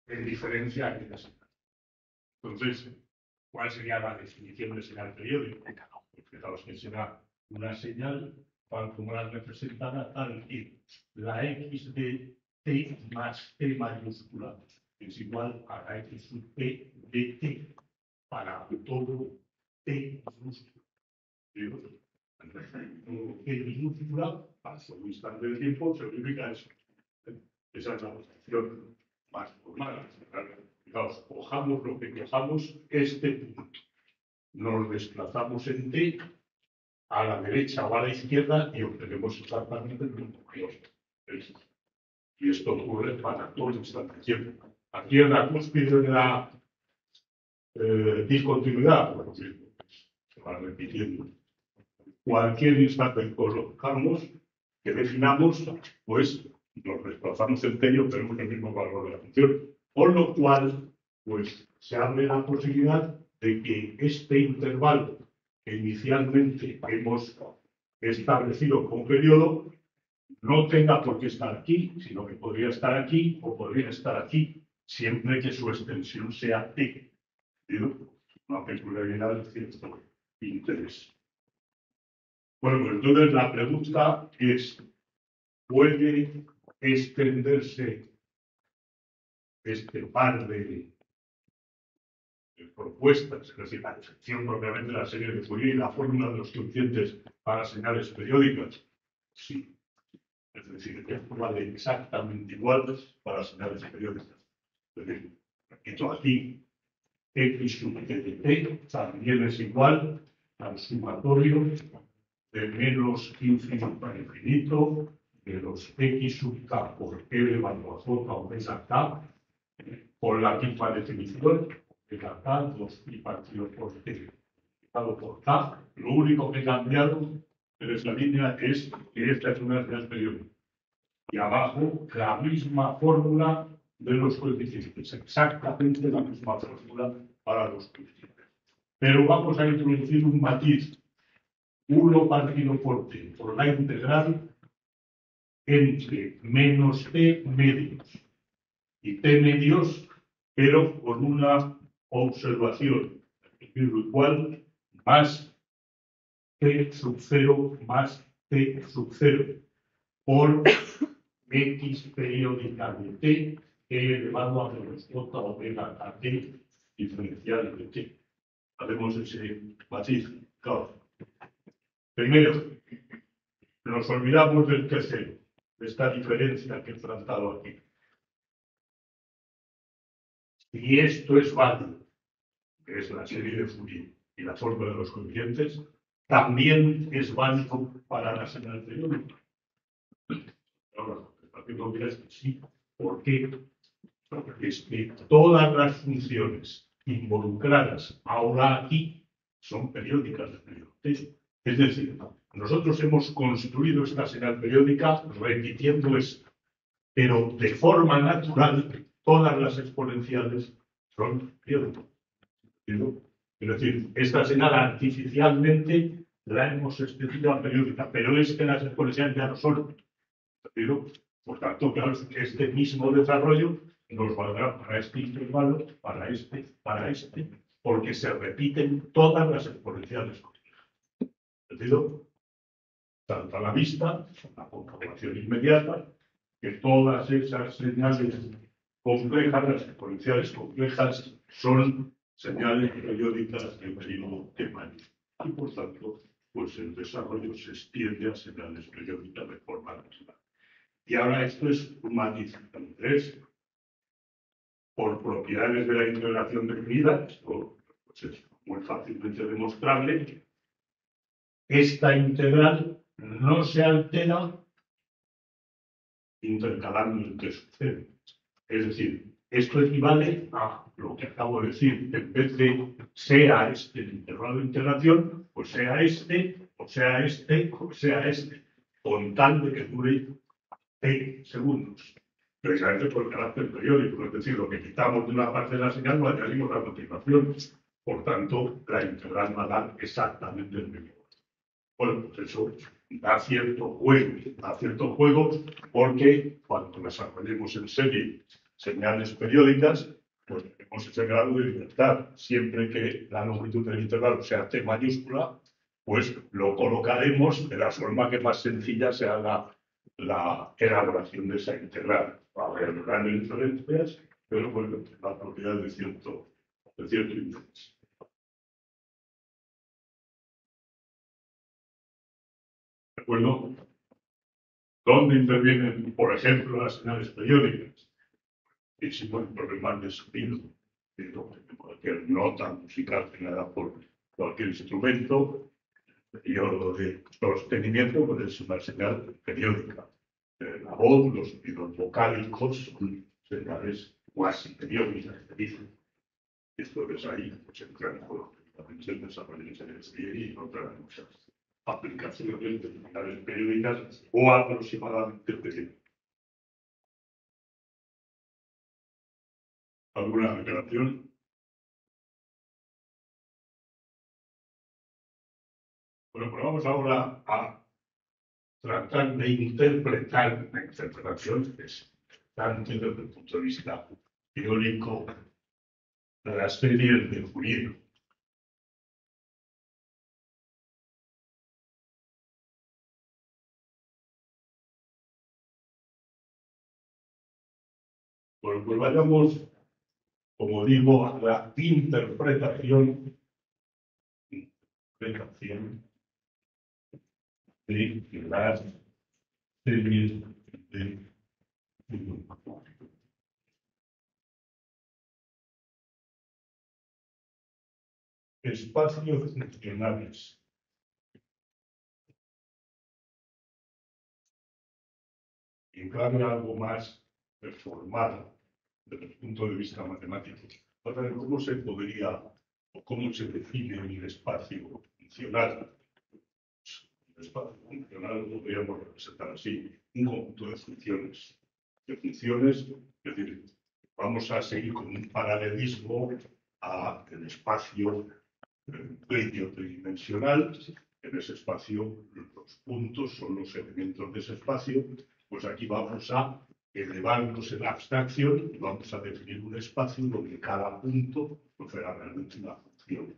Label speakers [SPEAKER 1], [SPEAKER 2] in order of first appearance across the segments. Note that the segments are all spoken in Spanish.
[SPEAKER 1] en diferencia a aquella señal. Entonces, ¿cuál sería la definición de señal periódica? Pues fijaos que será una señal tal como la representada, tal que la x de t más t mayúscula es igual a la x sub p de t para todo t minúscula. T minúscula, paso un instante de tiempo, significa eso. Esa es la posición más formal. Fijaos, cojamos lo que cojamos, este punto. Nos desplazamos en t a la derecha o a la izquierda y obtenemos exactamente el mismo valor. Y esto ocurre para todo instante de tiempo. Aquí en la cúspide de la discontinuidad, bueno, se va repitiendo. Cualquier instante que colocamos, que definamos, pues nos desplazamos en t y obtenemos el mismo valor de la función. Con lo cual, pues se abre la posibilidad de que este intervalo que inicialmente hemos establecido como periodo no tenga por qué estar aquí, sino que podría estar aquí o podría estar aquí, siempre que su extensión sea t. Una peculiaridad de cierto interés. Bueno, pues entonces la pregunta es, ¿puede extenderse este par de propuestas, es decir, la excepción propiamente de la serie de Fourier y la fórmula de los coeficientes para señales periódicas? Sí. Es decir, esto vale exactamente igual para señales periódicas. Es decir, repito aquí, x sub t de t también es igual al sumatorio de menos infinito a infinito de los x sub k por e elevado a j omega k con la misma definición de k 2 pi partido por t multiplicado por k. Lo único que he cambiado en esta línea es que esta es una señal periódica. Y abajo la misma fórmula de los coeficientes, exactamente la misma fórmula para los coeficientes. Pero vamos a introducir un matiz, 1 partido por t, por la integral entre menos t medios y t medios, pero con una observación, igual más t sub 0 más t sub 0 por x periódica de t elevado a menos j omega a t diferencial de t. Haremos ese matiz, claro. Primero, nos olvidamos del tercero, de esta diferencia que he tratado aquí. Y esto es válido, que es la serie de Fourier y la fórmula de los coeficientes, también es válido para la señal periódica. Ahora, lo que es que sí. ¿Por qué? Porque es que todas las funciones involucradas ahora aquí son periódicas de periodo. Es decir, nosotros hemos construido esta señal periódica repitiendo esto, pero de forma natural todas las exponenciales son periódicas. Es decir, esta señal artificialmente la hemos extendido a periódica, pero es que las exponenciales ya no son. Por tanto, claro, este mismo desarrollo nos valdrá para este intervalo, para este, porque se repiten todas las exponenciales complejas. ¿Entendido? Tanto a la vista, la comprobación inmediata, que todas esas señales complejas, las exponenciales complejas, son señales periódicas de periodo temático. Y por tanto, pues el desarrollo se extiende a señales periódicas de forma natural. Y ahora esto es un matiz interés. Por propiedades de la integración definida, esto pues es muy fácilmente demostrable, esta integral no se altera intercalando el t sub 0. Es decir, esto equivale a lo que acabo de decir, en vez de sea este el intervalo de integración, pues sea este, o sea este, o sea este, con tal de que dure t segundos. Precisamente por el carácter periódico, es decir, lo que quitamos de una parte de la señal lo añadimos a continuación. Por tanto, la integral va a dar exactamente el mismo. Bueno, pues eso da cierto juego, porque cuando desarrollemos en serie señales periódicas, pues tenemos ese grado de libertad. Siempre que la longitud del intervalo sea T mayúscula, pues lo colocaremos de la forma que más sencilla sea la elaboración de esa integral. Va a haber grandes diferencias, pero bueno, la propiedad de cierto interés. ¿De acuerdo? ¿Dónde intervienen, por ejemplo, las señales periódicas? Y si hay problemas de sonido, cualquier nota musical generada por cualquier instrumento, periodo de sostenimiento puede ser una señal periódica. La voz, los sonidos vocálicos son señales cuasi periódicas, se dicen. Esto es ahí, pues entran el desarrollo de señales y otras muchas aplicaciones de señales periódicas o aproximadamente periódicas. ¿Alguna aclaración? Bueno, pues vamos ahora a tratar de interpretar la interpretación tanto desde el punto de vista teórico de las series de Fourier. Bueno, pues vayamos, como digo, a la interpretación de las series de Fourier. Espacios funcionales. En clave algo más formado desde el punto de vista matemático. Para cómo se podría o cómo se define el espacio funcional. El espacio funcional lo podríamos representar así, un conjunto de funciones. Es decir, vamos a seguir con un paralelismo al espacio tridimensional. En ese espacio, los puntos son los elementos de ese espacio. Pues aquí vamos a elevarnos en la abstracción y vamos a definir un espacio donde cada punto será realmente una función.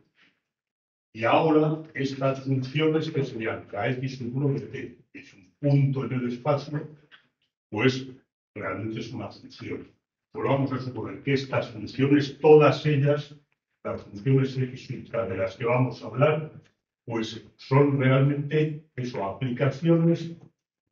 [SPEAKER 1] Y ahora, estas funciones que serían Kx1 de t, que es un punto en el espacio, pues realmente es una función. Pues vamos a suponer que estas funciones, todas ellas, las funciones x de las que vamos a hablar, pues son realmente aplicaciones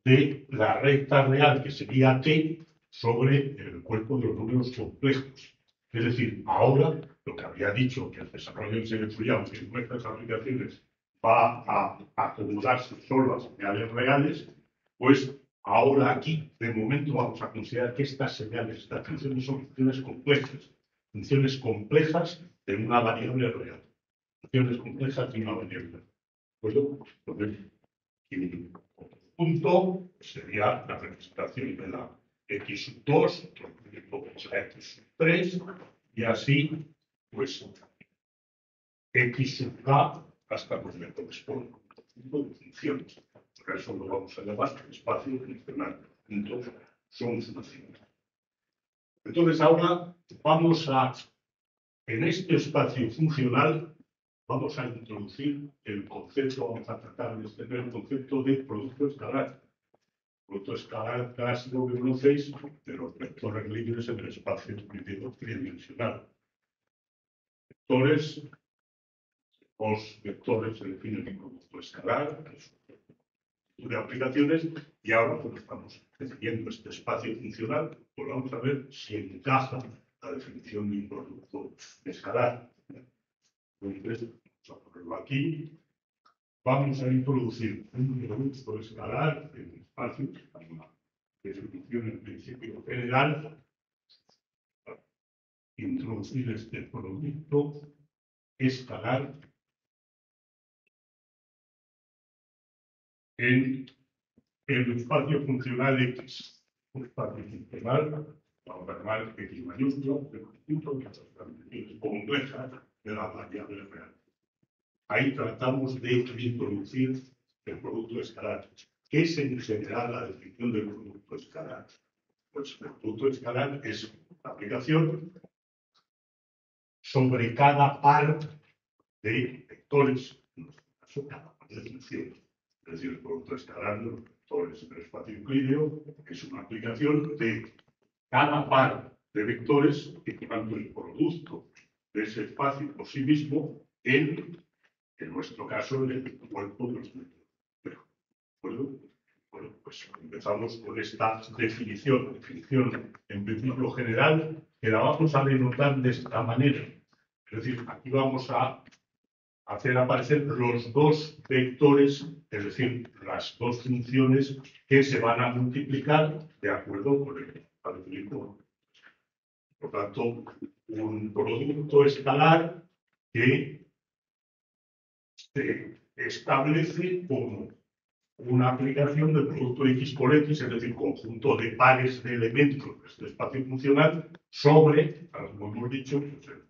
[SPEAKER 1] de la recta real, que sería t, sobre el cuerpo de los números complejos. Es decir, ahora, lo que había dicho, que el desarrollo del serie Fourier, aunque en nuestras aplicaciones va a acomodarse solo a señales reales, pues ahora aquí, de momento, vamos a considerar que estas señales, estas funciones son funciones complejas de una variable real. Funciones complejas de una variable real. Pues el punto sería la representación de la x2, otro punto es la x3, y así, pues, x_k hasta los métodos por conjunto de funciones. Por eso lo vamos a llamar espacio funcional. Entonces, son funciones. Entonces, ahora vamos a, en este espacio funcional, vamos a introducir el concepto, vamos a tratar de extender el concepto de producto escalar. Producto escalar clásico que conocéis de los vectores libres en el espacio tridimensional. Dos vectores se definen en producto escalar, que es de aplicaciones, y ahora pues estamos definiendo este espacio funcional, pues vamos a ver si encaja la definición de un producto escalar. Entonces, vamos a ponerlo aquí. Vamos a introducir un producto escalar en el espacio, una definición en principio general. Introducir este producto escalar en el espacio funcional X. Un espacio funcional, vamos a llamar X mayúsculo, de conjunto, que es compleja de la variable real. Ahí tratamos de introducir el producto escalar. ¿Qué es en general la definición del producto escalar? Pues el producto escalar es la aplicación sobre cada par de vectores, en nuestro caso, cada par de funciones. Es decir, el producto escalar de los vectores del espacio euclídeo es una aplicación de cada par de vectores y por tanto el producto de ese espacio por sí mismo en nuestro caso, en el cuerpo de los vectores. ¿De acuerdo? Bueno, pues empezamos con esta definición en principio general, que la vamos a denotar de esta manera. Es decir, aquí vamos a hacer aparecer los dos vectores, es decir, las dos funciones que se van a multiplicar de acuerdo con el algoritmo. Por tanto, un producto escalar que se establece como una aplicación del producto X por X, es decir, conjunto de pares de elementos de este espacio funcional sobre, como hemos dicho, pues el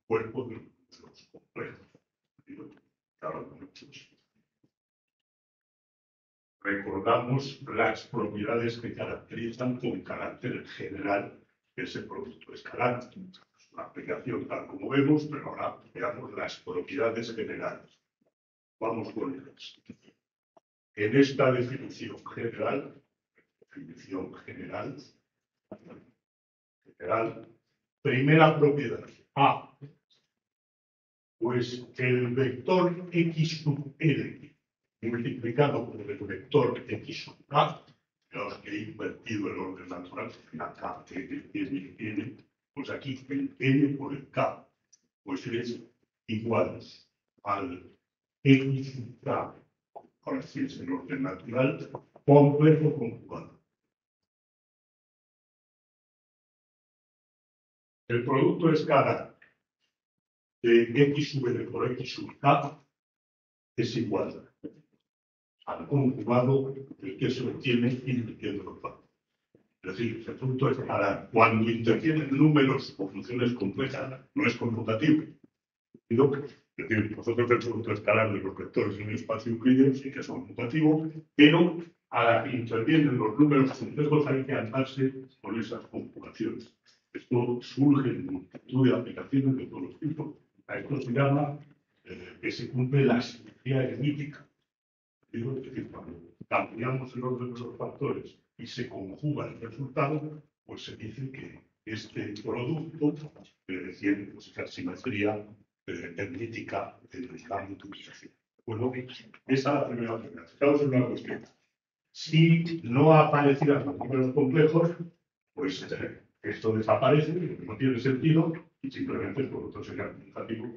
[SPEAKER 1] cuerpo de los complejos. Recordamos las propiedades que caracterizan con carácter general ese producto escalar. Es una aplicación tal como vemos, pero ahora veamos las propiedades generales. Vamos con ellas. En esta definición general, primera propiedad, A. Pues el vector X sub L multiplicado por el vector X sub K, los que he invertido el orden natural, la K, N, pues aquí el N por el K, pues es igual al X sub K, ahora sí es el orden natural, complejo conjugado. El producto escalar de X sub L por X sub K es igual al conjugado del que se obtiene invirtiendo los valores. Es decir, el producto escalar, cuando intervienen números o funciones complejas, no es conmutativo. Es decir, nosotros el producto escalar de los vectores en el espacio euclídeo sí que es conmutativo, pero a la que intervienen los números complejos hay que andarse con esas conjugaciones. Esto surge en multitud de aplicaciones de todos los tipos. A esto se llama que se cumple la simetría ermítica. Es decir, cuando cambiamos el orden de los factores y se conjuga el resultado, pues se dice que este producto tiene pues, esa simetría ermítica de la multiplicación. Bueno, esa es la primera regla. Fijaos en una cuestión. Si no aparecieran los números complejos, pues esto desaparece, no tiene sentido, y simplemente el producto sería conmutativo.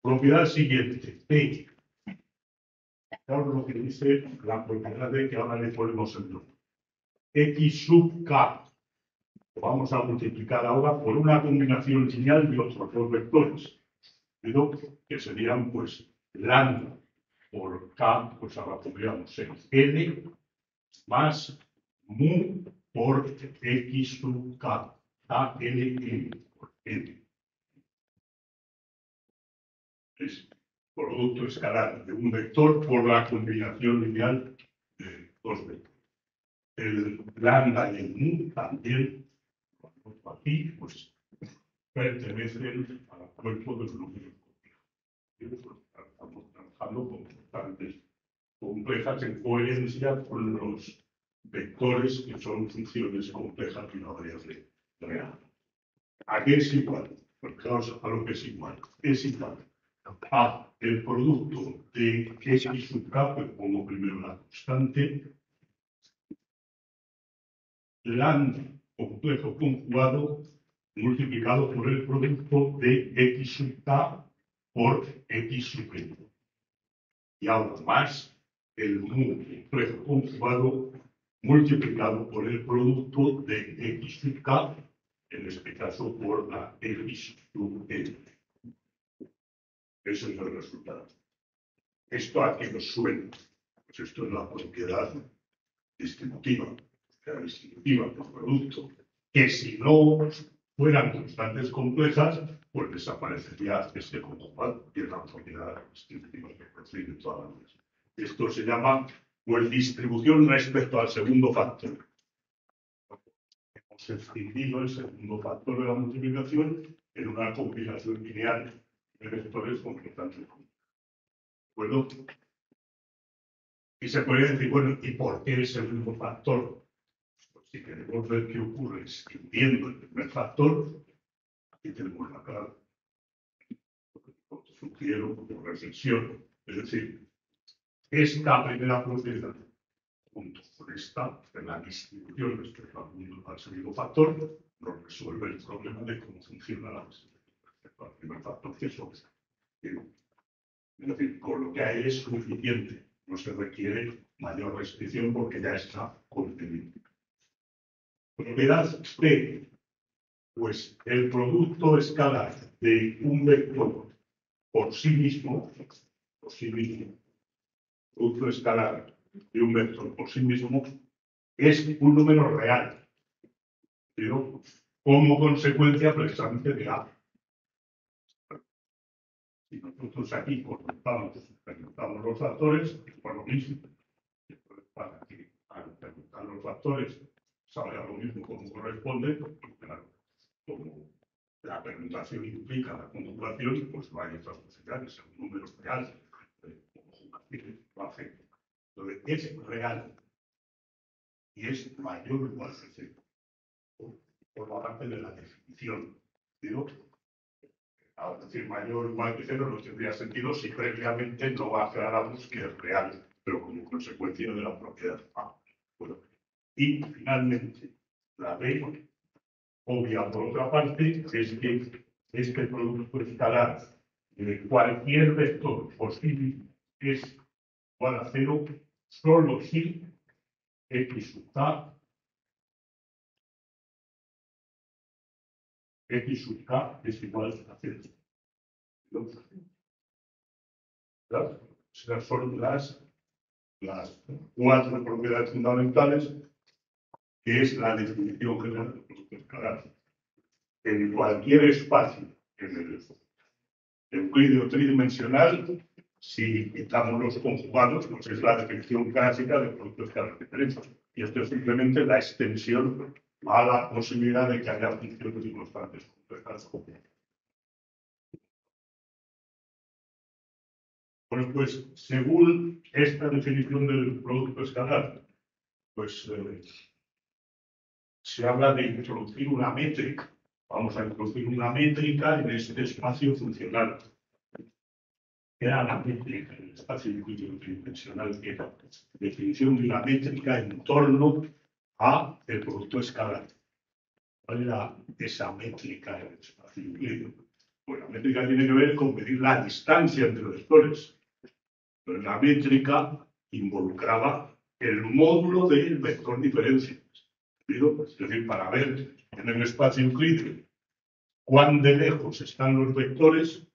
[SPEAKER 1] Propiedad siguiente, P. Claro, lo que dice la propiedad de que ahora le ponemos el nombre. X sub K. Lo vamos a multiplicar ahora por una combinación lineal de otros dos vectores. Pero que serían, pues, lambda por K, pues ahora podríamos ser N más mu por X sub K. K, N por N. Es producto escalar de un vector por la combinación lineal de dos vectores. El lambda y el mu también, aquí, pues pertenecen al cuerpo de los números complejos. Estamos trabajando con constantes complejas en coherencia con los vectores que son funciones complejas de una variable real. ¿A qué es igual? Fijaos a lo que es igual. Es igual a el producto de X sub K, pues pongo primero la constante, lambda complejo conjugado multiplicado por el producto de X sub K por X sub N. Y ahora más el mu complejo conjugado multiplicado por el producto de X sub K, en este caso por la X sub N. Ese es el resultado. ¿Esto a qué nos suena? Pues esto es la propiedad distributiva. La distributiva del producto, que si no fueran constantes complejas, pues desaparecería este conjugado, que es la propiedad distributiva que percibe todas las veces. Esto se llama, pues, distribución respecto al segundo factor. hemos extendido el segundo factor de la multiplicación en una combinación lineal de vectores completantes. ¿De acuerdo? Y se puede decir, bueno, ¿y por qué el segundo factor? Pues si queremos ver qué ocurre extendiendo el primer factor, aquí tenemos la clave. Sugiero como reflexión. Es decir, esta primera propiedad, junto con esta, de la distribución respecto al segundo factor, nos resuelve el problema de cómo funciona la distribución respecto al primer factor, que es obvio. Es decir, con lo que hay es suficiente, no se requiere mayor restricción porque ya está contenido. Propiedad P, pues el producto escalar de un vector por sí mismo, producto escalar de un vector por sí mismo, es un número real, pero como consecuencia precisamente de A. Si nosotros aquí preguntamos los factores, pues lo mismo. Para que al preguntar los factores salga lo mismo como corresponde, pues claro, como la permutación implica la conjugación, pues no hay otras posibilidades, es un número real, como jugación lo hace. Entonces, es real y es mayor o igual que cero. Por la parte de la definición. ¿Digo? Ahora, decir mayor o igual que cero no tendría sentido si previamente no aclaramos que es real, pero como consecuencia de la propiedad A. Bueno, y finalmente, la B, obvia por otra parte, es que este producto escalar de cualquier vector posible es igual a cero solo si x sub k es igual a cero. Esas son las cuatro propiedades fundamentales, que es la definición general del producto escalar. En cualquier espacio, en el euclídeo tridimensional, si quitamos los conjugados, pues es la definición clásica del producto escalar diferencial. Y esto es simplemente la extensión a la posibilidad de que haya funciones y constantes. Bueno, pues según esta definición del producto escalar, pues se habla de introducir una métrica. Vamos a introducir una métrica en este espacio funcional. Era la métrica en el espacio tridimensional, que era definición de una métrica en torno a el producto escalar. ¿Cuál era esa métrica en el espacio euclídeo? Pues la métrica tiene que ver con medir la distancia entre los vectores. Pero la métrica involucraba el módulo del vector diferencia. Es decir, para ver en el espacio euclídeo cuán de lejos están los vectores,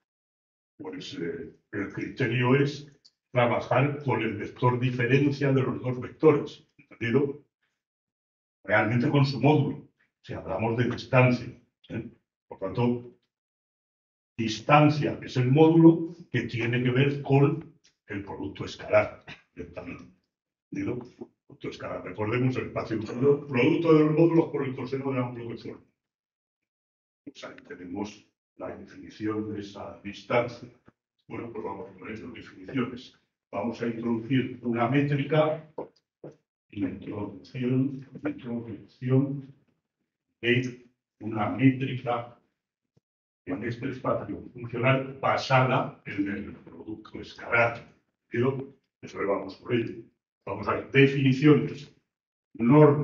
[SPEAKER 1] pues el criterio es trabajar con el vector diferencia de los dos vectores, ¿entendido? Realmente con su módulo, si hablamos de distancia. Por tanto, distancia es el módulo que tiene que ver con el producto escalar. ¿Entendido? Producto escalar. Recordemos el espacio producto de los módulos por el coseno de amplio vector. Pues ahí tenemos la definición de esa distancia. Bueno, pues vamos a poner las definiciones. Vamos a introducir una métrica, introducción de una métrica en este espacio funcional basada en el producto escalar. Pero eso le vamos por ello. Vamos a ver definiciones. Norma.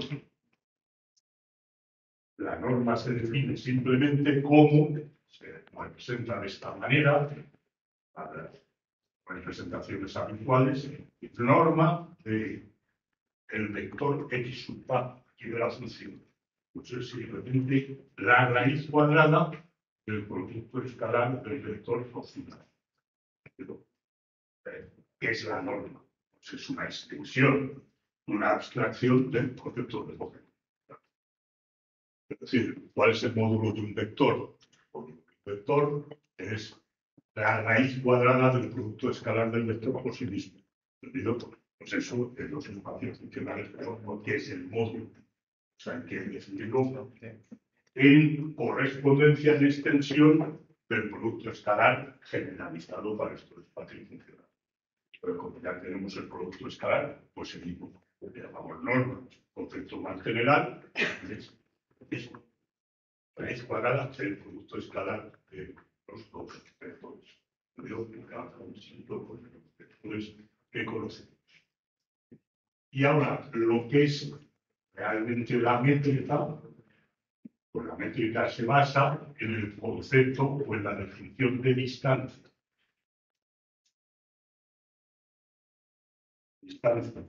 [SPEAKER 1] La norma se define simplemente como se representa de esta manera, a las representaciones habituales, norma de el vector x sub a, aquí de la función. Pues es simplemente la raíz cuadrada del producto escalar del vector coseno. ¿Qué es la norma? Pues es una extensión, una abstracción del concepto de objeto. Es decir, ¿cuál es el módulo de un vector? Un vector es la raíz cuadrada del producto escalar del vector por sí mismo. ¿Entendido? Pues eso en los espacios funcionales, pero ¿qué es el módulo? sea, hay que definirlo en correspondencia en extensión del producto escalar generalizado para estos espacios funcionales. Pero como ya tenemos el producto escalar, pues seguimos lo que llamamos norma, concepto más general, es raíz cuadrada del producto escalar de los dos vectores. Yo un ejemplo con los vectores que conocemos. Y ahora, lo que es realmente la métrica, pues la métrica se basa en el concepto o en la definición de distancia. Distancia.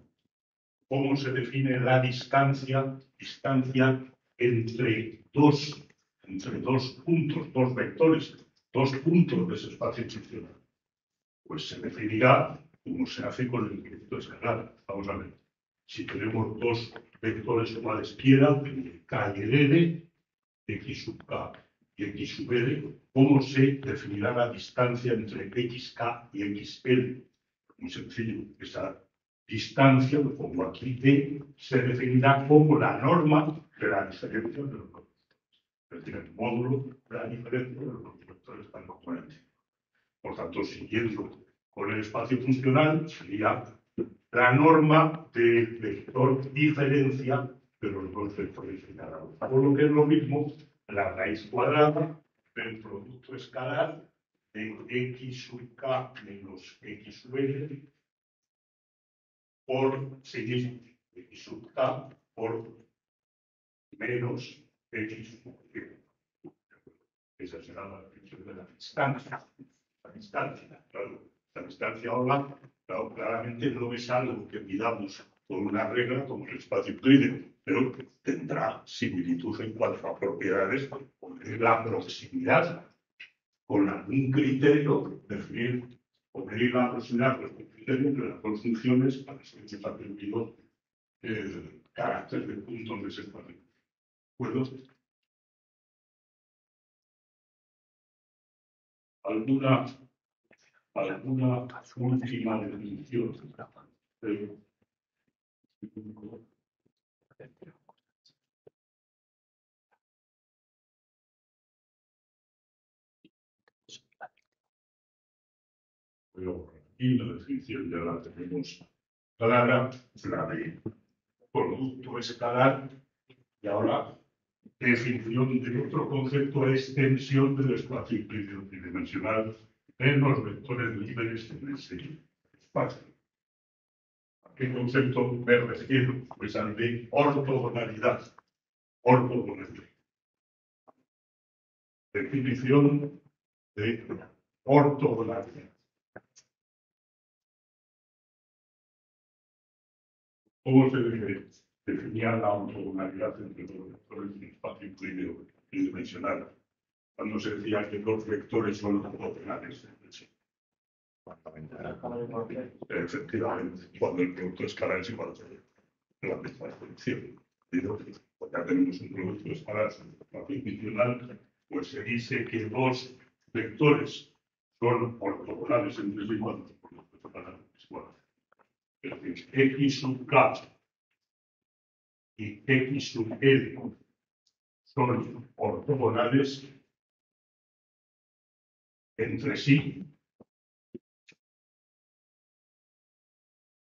[SPEAKER 1] ¿Cómo se define la distancia? Distancia entre dos puntos, dos vectores, dos puntos de ese espacio funcional. Pues se definirá como se hace con el producto escalar. Vamos a ver. Si tenemos dos vectores a la izquierda, K y L, X sub K y X sub L, ¿cómo se definirá la distancia entre XK y XL? Muy sencillo. Esa distancia, lo pongo aquí, D, se definirá como la norma de la diferencia de los vectores. Es decir, el módulo de la diferencia de los vectores tan componentes. Por tanto, siguiendo con el espacio funcional, sería la norma del vector diferencia de los dos vectores señalados. Por lo que es lo mismo, la raíz cuadrada del producto escalar de X sub K menos X sub L por sí mismo, X sub K por menos X sub L. Esa será la definición de la distancia. La distancia, claro. La distancia ahora, claro, claramente no es algo que midamos con una regla como el espacio euclídeo, pero tendrá similitud en cuanto a propiedades, porque la proximidad con algún criterio, definir o medir la proximidad con algún criterio entre las dos funciones para que se haya permitido el carácter de puntos de ese espacio. ¿De acuerdo? ¿Alguna última definición? Y la definición ya la tenemos clara, la de producto escalar, y ahora definición de otro concepto de extensión del espacio tridimensional en los vectores libres en ese espacio. ¿A qué concepto me refiero? Pues al de ortogonalidad. Ortogonalidad. Definición de ortogonalidad. ¿Cómo se definía la ortogonalidad entre los vectores del espacio tridimensional? Cuando se decía que los vectores son ortogonales. Efectivamente, cuando el producto escalar es igual a la misma definición. Ya tenemos un producto escalar tridimensional, pues se dice que dos vectores son ortogonales entre sí cuando el producto escalar es igual. Es decir, X sub K y X sub L son ortogonales entre sí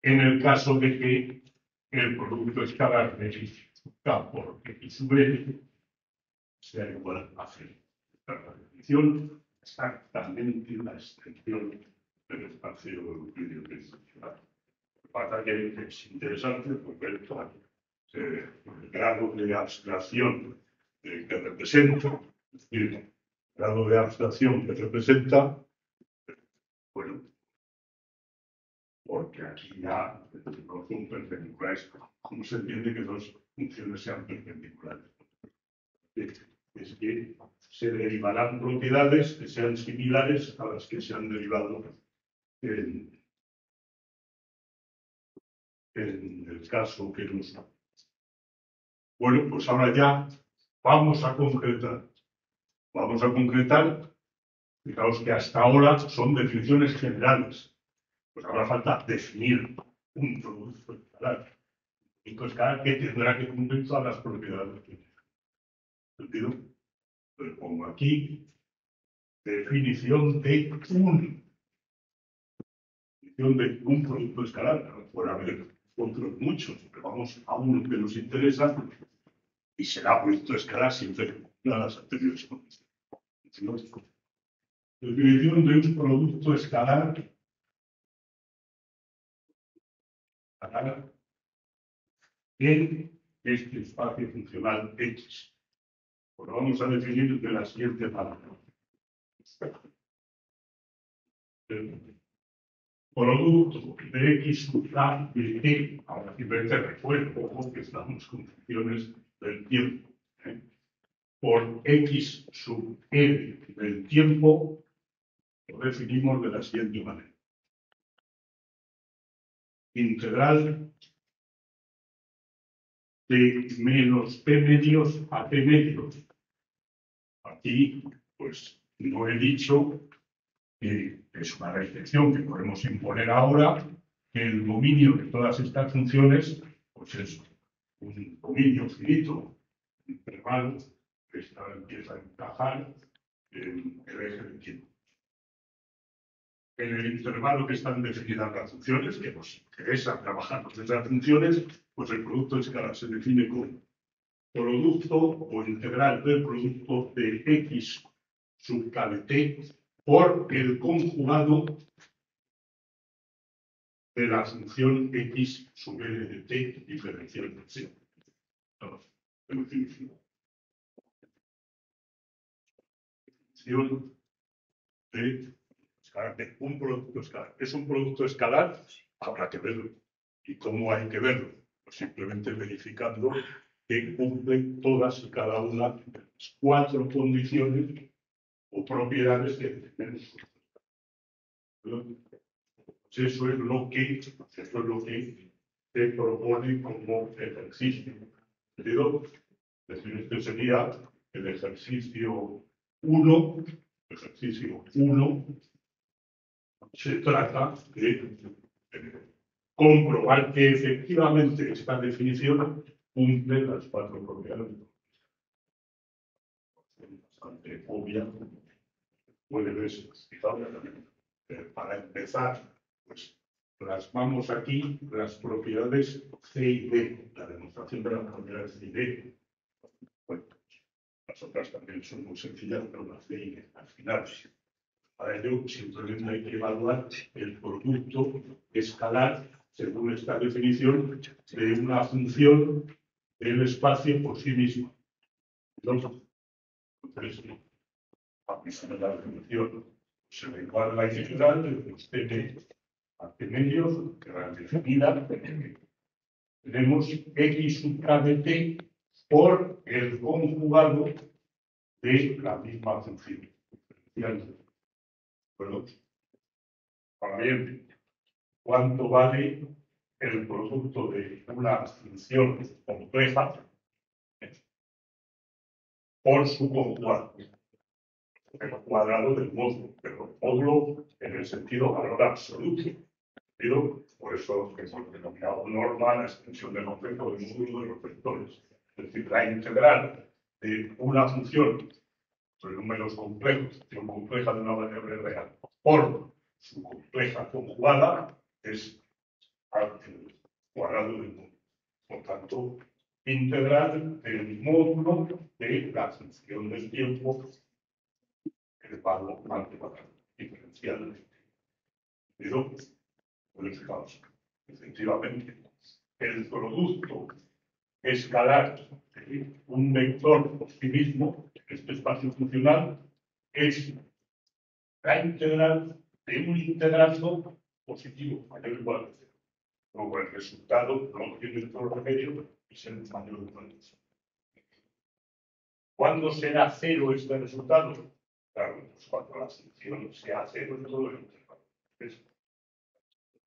[SPEAKER 1] en el caso de que el producto escalar de X sub K por X sub L sea igual a 0. La definición exactamente la extensión del espacio euclídeo tridimensional. Pasa que es interesante porque el grado de abstracción que representa, es decir, el grado de abstracción que representa, bueno, porque aquí ya no son perpendiculares. ¿Cómo se entiende que dos funciones sean perpendiculares? Es que se derivarán propiedades que sean similares a las que se han derivado en el caso que nos da. Bueno, pues ahora ya vamos a concretar. Vamos a concretar, fijaos que hasta ahora son definiciones generales. Pues ahora falta definir un producto escalar. Entonces, cada que tendrá que cumplir todas las propiedades que tiene. ¿Entendido? Entonces, pongo aquí definición de un producto escalar. Puede haber otros muchos, pero vamos a uno que nos interesa y será producto escalar siempre que cumpla las anteriores condiciones. Definición de un producto escalar en este espacio funcional X. Pues lo vamos a definir de la siguiente manera. Producto de X sub A de T, ahora simplemente recuerdo que estamos con funciones del tiempo. Por X sub E del tiempo lo definimos de la siguiente manera. Integral de menos P medios a P medios. Aquí, pues, no he dicho que es una restricción que podemos imponer ahora, que el dominio de todas estas funciones, pues es un dominio finito, un intervalo, que empieza a encajar en el eje del tiempo. En el intervalo que están definidas las funciones, que nos interesa trabajar con esas funciones, pues el producto escalar se define como producto o integral del producto de X sub K de T por el conjugado de la función X sub L de T diferencial de C. Definición de un producto escalar. ¿Es un producto escalar? Habrá que verlo. ¿Y cómo hay que verlo? Pues simplemente verificando que cumple todas y cada una de las 4 condiciones o propiedades que tenemos. Eso es lo que se propone como ejercicio. ¿Entendido? Es decir, este sería el ejercicio 1. Ejercicio 1 se trata de comprobar que efectivamente esta definición cumple las 4 propiedades. Bastante obvia. Puede verse. Para empezar, pues plasmamos aquí las propiedades C y D, la demostración de las propiedades C y D. Bueno, las otras también son muy sencillas, pero las C y D al final. Para ello, simplemente hay que evaluar el producto escalar, según esta definición, de una función del espacio por sí misma. Entonces, a la definición se le iguala la integral de los T a T medios, que la definida tenemos X sub K de T por el conjugado de la misma función. Bueno, ahora bien, ¿cuánto vale el producto de una función compleja por su conjugado? El cuadrado del módulo, pero módulo en el sentido valor absoluto. Pero por eso es denominado norma la extensión del concepto del módulo de los vectores. Es decir, la integral de una función sobre números complejos, función compleja de una variable real, por su compleja conjugada, es el cuadrado del módulo. Por tanto, integral del módulo de la función del tiempo elevado al cuadrado diferencial. Pero, pues fijaos, efectivamente, el producto escalar de un vector por sí mismo, este espacio funcional, es la integral de un integrando positivo mayor o igual a 0. Luego el resultado no tiene otro remedio y será mayor o igual a 0. ¿Cuándo será 0 este resultado? Claro, pues cuando la función sea 0 en todo el intervalo.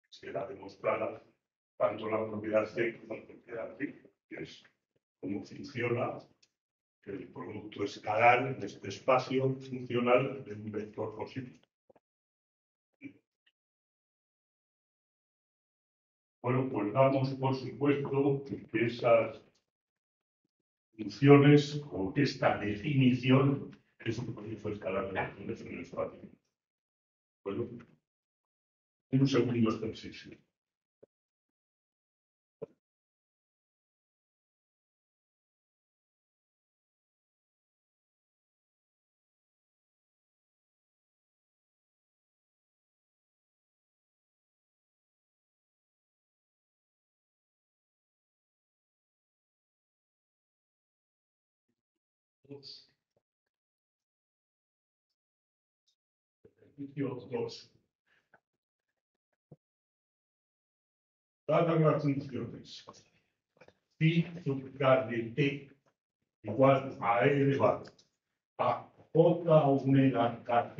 [SPEAKER 1] Será demostrada tanto la propiedad C como la propiedad D, que es cómo funciona el producto escalar en este espacio funcional de un vector positivo. Bueno, pues damos por supuesto que esas funciones o que esta definición es un proceso escalar de funciones en el espacio. Bueno, un segundo ejercicio. Ejercicio 2. Dadas las funciones phi sub k de t igual a e elevado a j omega kt,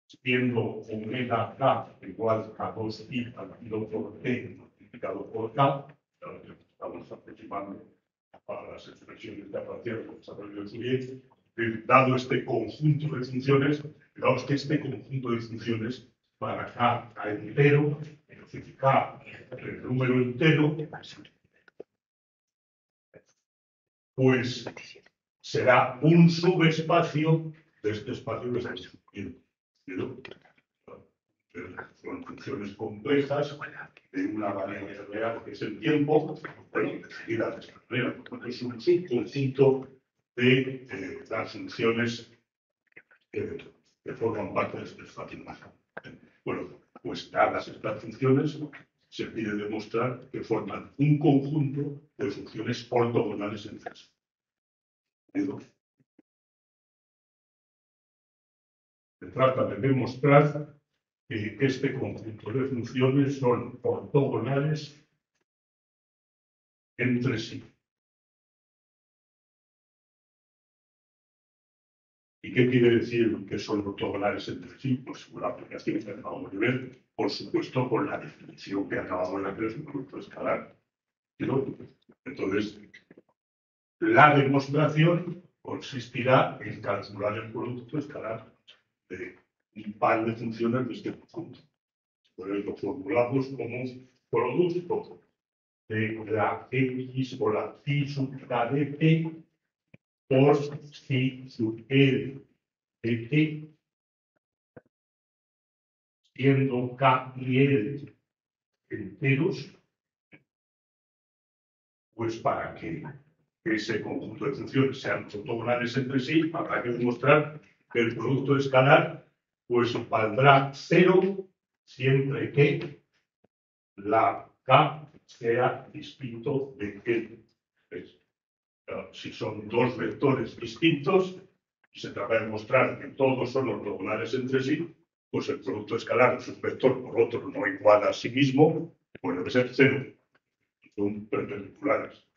[SPEAKER 1] siendo omega k igual a 2i partido por t multiplicado por k, estamos aproximando para las expresiones de apariencia del desarrollo de Fourier, dado este conjunto de funciones, digamos que este conjunto de funciones para k entero, es decir, k el número entero, pues será un subespacio de este espacio que estamos viendo. Son funciones complejas de una variable real que es el tiempo, bueno, decidida de esta manera, porque es un subconjunto de las funciones que forman parte de este espacio. Bueno, pues dadas estas funciones, se pide demostrar que forman un conjunto de funciones ortogonales entre sí. Se trata de demostrar que este conjunto de funciones son ortogonales entre sí. ¿Y qué quiere decir que son ortogonales entre sí? Pues con la aplicación que acabamos de ver, por supuesto, con la definición que acabamos de ver de un producto escalar. Entonces, la demostración consistirá en calcular el producto escalar de un par de funciones de este conjunto. Por eso lo formulamos como producto de la x o la phi sub k de t por phi sub e de t, siendo k y l enteros, pues para que ese conjunto de funciones sean ortogonales entre sí, habrá que demostrar que el producto escalar pues valdrá 0 siempre que la k sea distinto de l. Si son dos vectores distintos y se trata de demostrar que todos son ortogonales entre sí, pues el producto escalar de un vector por otro no igual a sí mismo, pues debe ser 0. Son perpendiculares.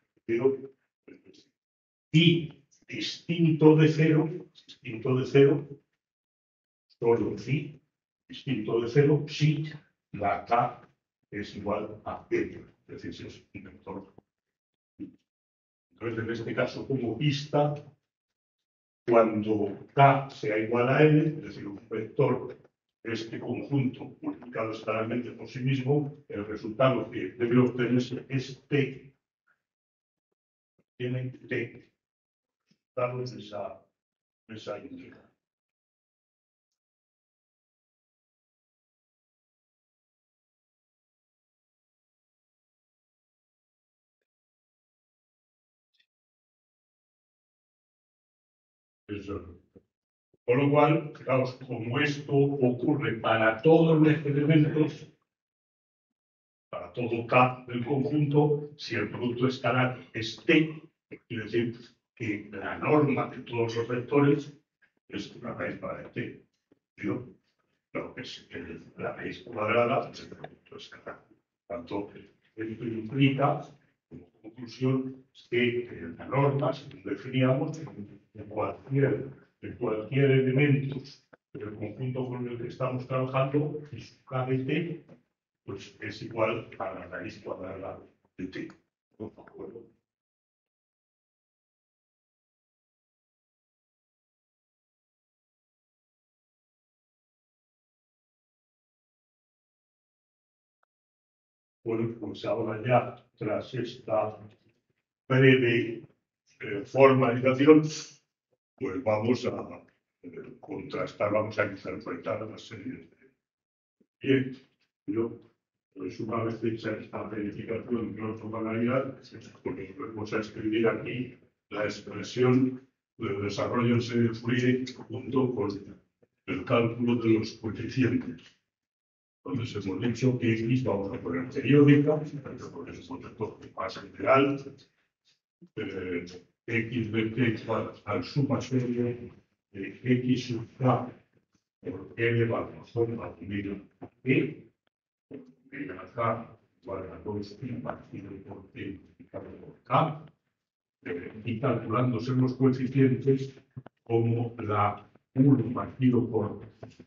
[SPEAKER 1] Y distinto de 0, solo si, distinto de 0, si la k es igual a L. Es decir, si es un vector. Entonces, en este caso, como pista, cuando k sea igual a L, es decir, un vector de este conjunto multiplicado escalarmente por sí mismo, el resultado que debe obtenerse es T. Tiene T. Resultado de esa íntegra. Eso. Con lo cual, fijaos, como esto ocurre para todos los elementos, para todo K del conjunto, si el producto escalar es T, quiere decir que la norma de todos los vectores es una raíz para T. ¿No? Lo que es la raíz cuadrada del producto escalar. Por tanto, esto implica, como conclusión, que la norma, según definíamos, de cualquier elemento del conjunto con el que estamos trabajando, y su k de t, pues es igual a la raíz cuadrada de t. ¿De acuerdo? Bueno, pues ahora ya, tras esta breve formalización, pues vamos a contrastar, vamos a interpretar la serie. Bien, pues una vez hecha esta verificación de ortogonalidad, pues vamos a escribir aquí la expresión del desarrollo en serie de Fourier junto con el cálculo de los coeficientes. Entonces hemos dicho que X vamos a poner periódica, porque es un concepto más general. X de T igual al suma serie de X sub K por elevado a omega E, omega K igual a 2 partido por T multiplicado por K, y calculándose los coeficientes como la 1 partido por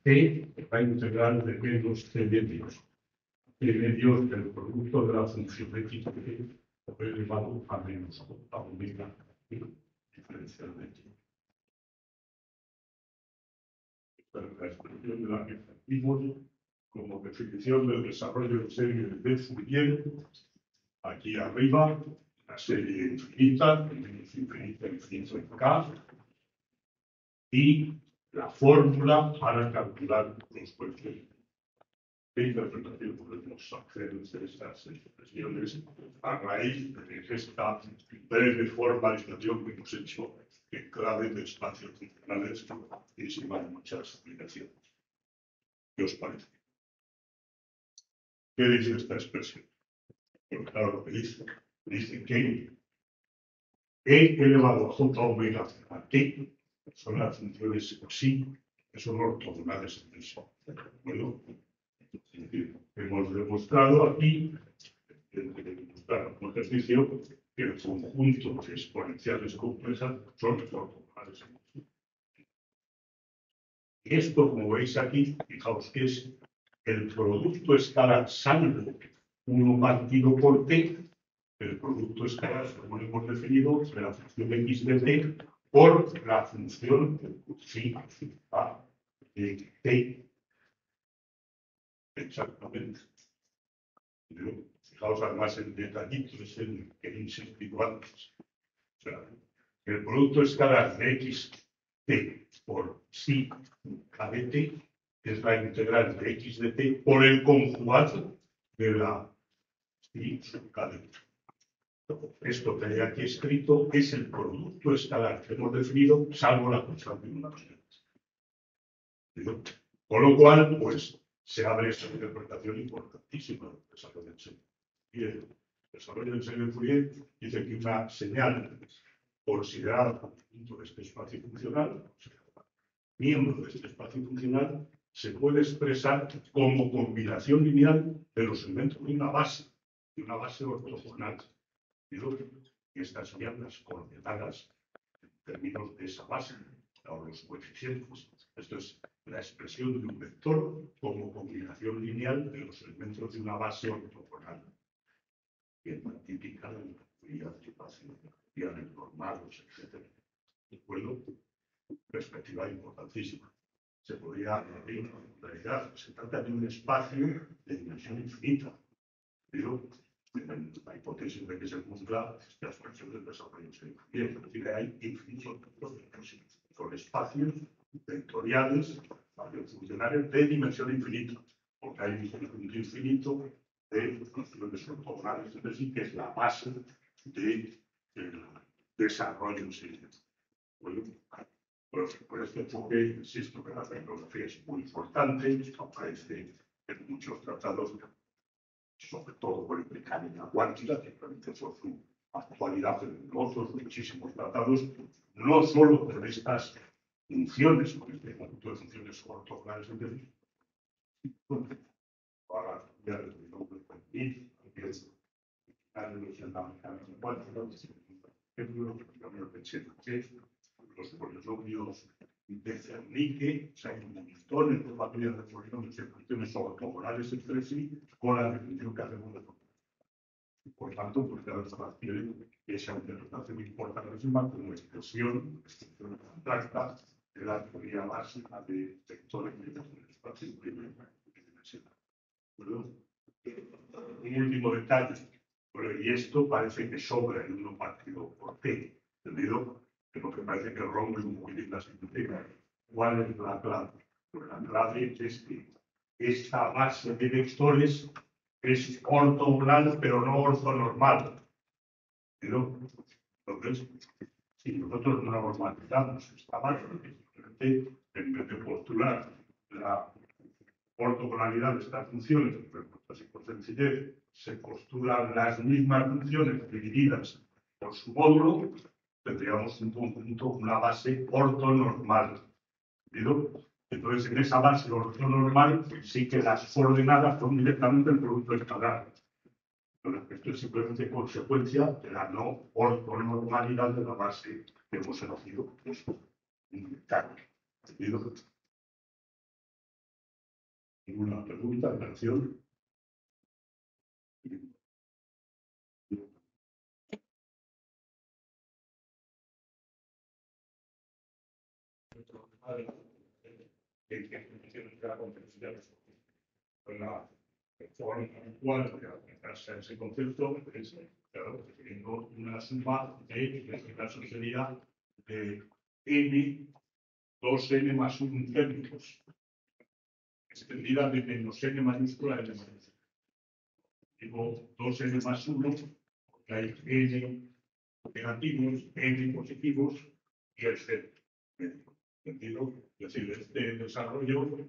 [SPEAKER 1] T, la integral de menos T medios. T medios del producto de la función X de T elevado a menos a omega E diferencial de T. Esta es la expresión de la que partimos como definición del desarrollo en serie de Fourier. Aquí arriba, la serie infinita, menos infinita, infinito en K, y la fórmula para calcular los coeficientes. ¿Qué interpretación podemos hacer de estas expresiones a raíz de esta breve formalización que hemos hecho en clave de espacios funcionales y sin muchas aplicaciones? ¿Qué os parece? ¿Qué dice esta expresión? Porque claro, lo que dice que E elevado a J omega a T son las funciones psi que son ortogonales entre sí. Bueno, hemos demostrado aquí, un ejercicio, que el conjunto de exponenciales complejas son ortogonales entre sí. Esto, como veis aquí, fijaos que es el producto escalar salvo 1 partido por T, el producto escalar, como hemos definido, de la función X de T por la función psi A de T. Exactamente. Fijaos además el detallito es el que he insistido antes. O sea, el producto escalar de X T por psi K de T es la integral de X de T por el conjugado de la psi K de T. Esto que hay aquí escrito es el producto escalar que hemos definido, salvo la constante de una constante. Con lo cual, pues, se abre esta interpretación importantísima del desarrollo en serie. Y el desarrollo en serie de Fourier dice que una señal considerada dentro de este espacio funcional, miembro de este espacio funcional, se puede expresar como combinación lineal de los elementos de una base ortogonal. Y estas serían las coordenadas en términos de esa base, o los coeficientes. Esto es la expresión de un vector como combinación lineal de los elementos de una base ortogonal. Y es muy típica de la teoría de espacio, de normados, etc. Bueno, perspectiva importantísima. Se podría decir, en realidad, se trata de un espacio de dimensión infinita, pero la hipótesis de que se cumpla esta expresión del desarrollo se incluye. Es decir, hay infinitos son espacios vectoriales funcionales de dimensión infinita, porque hay un conjunto infinito de funciones ortogonales, es decir, que es la base del desarrollo en sí. Bueno, por este enfoque, insisto que la tecnología es muy importante, aparece en muchos tratados, sobre todo por el mecánica cuántica, que permite por su actualidad en otros muchísimos tratados, no solo por estas funciones, por este conjunto de funciones ortogonales entre sí, para cambiar el nombre de los polinomios de Zernicke, o sea, hay un montón de familias de polinomios de funciones ortogonales entre sí, con la definición que hacemos de funciones. Por tanto, pues ya refiere esa interpretación importantísima como expresión abstracta de la teoría básica de vectores de espacio tridimensional. Un último detalle, y esto parece que sobra en un partido por T, ¿entendido? Pero que parece que rompe un poquitín la simplicidad. ¿Cuál es la clave? Pues la clave es que esta base de vectores es ortogonal, pero no ortonormal. Entonces, si nosotros no normalizamos esta base, simplemente en vez de postular la ortogonalidad de estas funciones, así por sencillez, se postulan las mismas funciones divididas por su módulo, tendríamos un conjunto, una base ortonormal. Entonces, en esa base ortonormal sí que las coordenadas son directamente el producto escalar. Esto es simplemente consecuencia de la no ortonormalidad de la base que hemos elegido. ¿Ninguna pregunta, atención? La forma actual de aplicarse a ese concepto es, claro, teniendo una suma de, en este caso sería de n, 2n más 1 térmicos, extendida de menos n mayúscula a n mayúscula. Digo 2n más 1, porque hay n negativos, n positivos y el c. ¿Entendido? Es decir, este desarrollo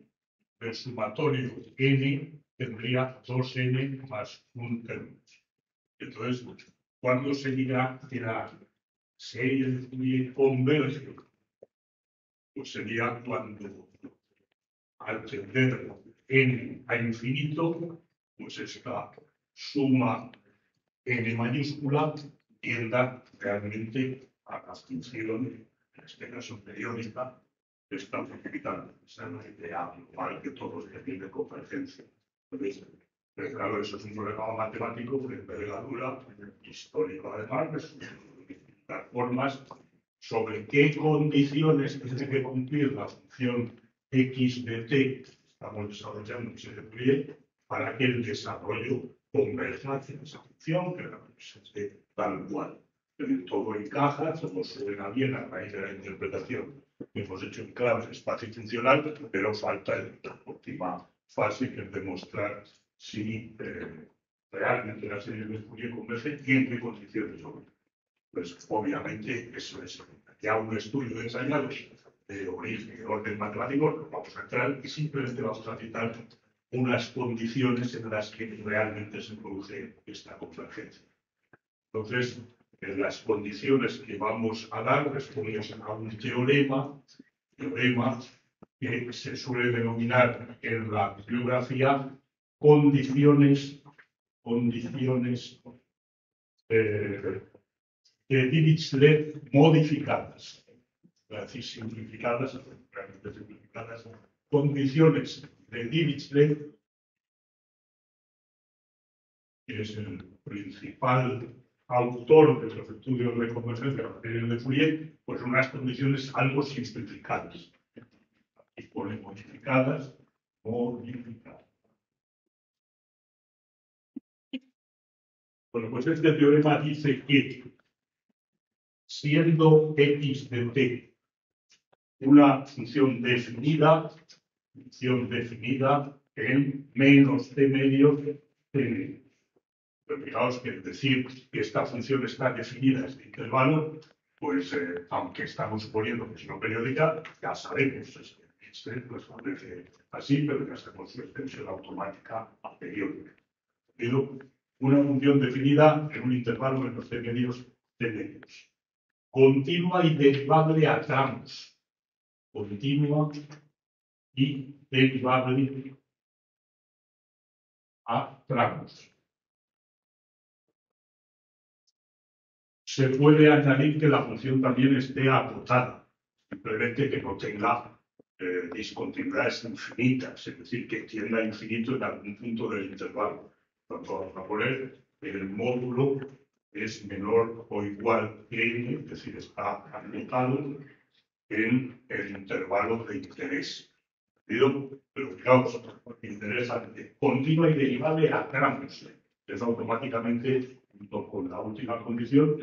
[SPEAKER 1] del sumatorio n tendría 2n más 1 término. Entonces, ¿cuándo se dirá que la serie de Fourier converge? Pues sería cuando, al tender n a infinito, pues esta suma n mayúscula tienda realmente a la función, en este caso periódica, de esta orbital. Esa es la idea global que todos tienen de convergencia. Entonces, claro, eso es un problema matemático de envergadura histórico. Además, las formas sobre qué condiciones tiene que cumplir la función x de t que estamos desarrollando en ese Fourier para que el desarrollo converja hacia esa función, que la es tal cual. Todo encaja, todo suena bien a raíz de la interpretación que hemos hecho en clave de espacio funcional, pero falta la última fase, que es demostrar si realmente la serie de Fourier converge y en qué condiciones. Pues obviamente eso es ya un estudio ensayado de origen, orden matemático, lo vamos a entrar y simplemente vamos a citar unas condiciones en las que realmente se produce esta convergencia. Entonces, en las condiciones que vamos a dar respondemos a un teorema que se suele denominar en la bibliografía condiciones de Dirichlet modificadas, es decir, simplificadas, realmente simplificadas, condiciones de Dirichlet, que es el principal autor de los estudios de convergencia de la serie de Fourier, pues unas condiciones algo simplificadas. Aquí pone modificadas. Bueno, pues este teorema dice que siendo x de t una función definida en menos t medio t medio. Pero fijaos que decir que esta función está definida en este intervalo, pues aunque estamos suponiendo que es no periódica, ya sabemos, este lo establece así, pero ya sabemos su extensión automática a periódica. Pero una función definida en un intervalo de los t medios t medios. Continua y derivable a tramos. Continua y derivable a tramos. Se puede añadir que la función también esté acotada, simplemente que no tenga discontinuidades infinitas, es decir, que tienda a infinito en algún punto del intervalo. Entonces, vamos a poner que el módulo es menor o igual que n, es decir, está acotado en el intervalo de interés. Pero fijaos, interesante, continua y derivable a tramos. Eso automáticamente, junto con la última condición,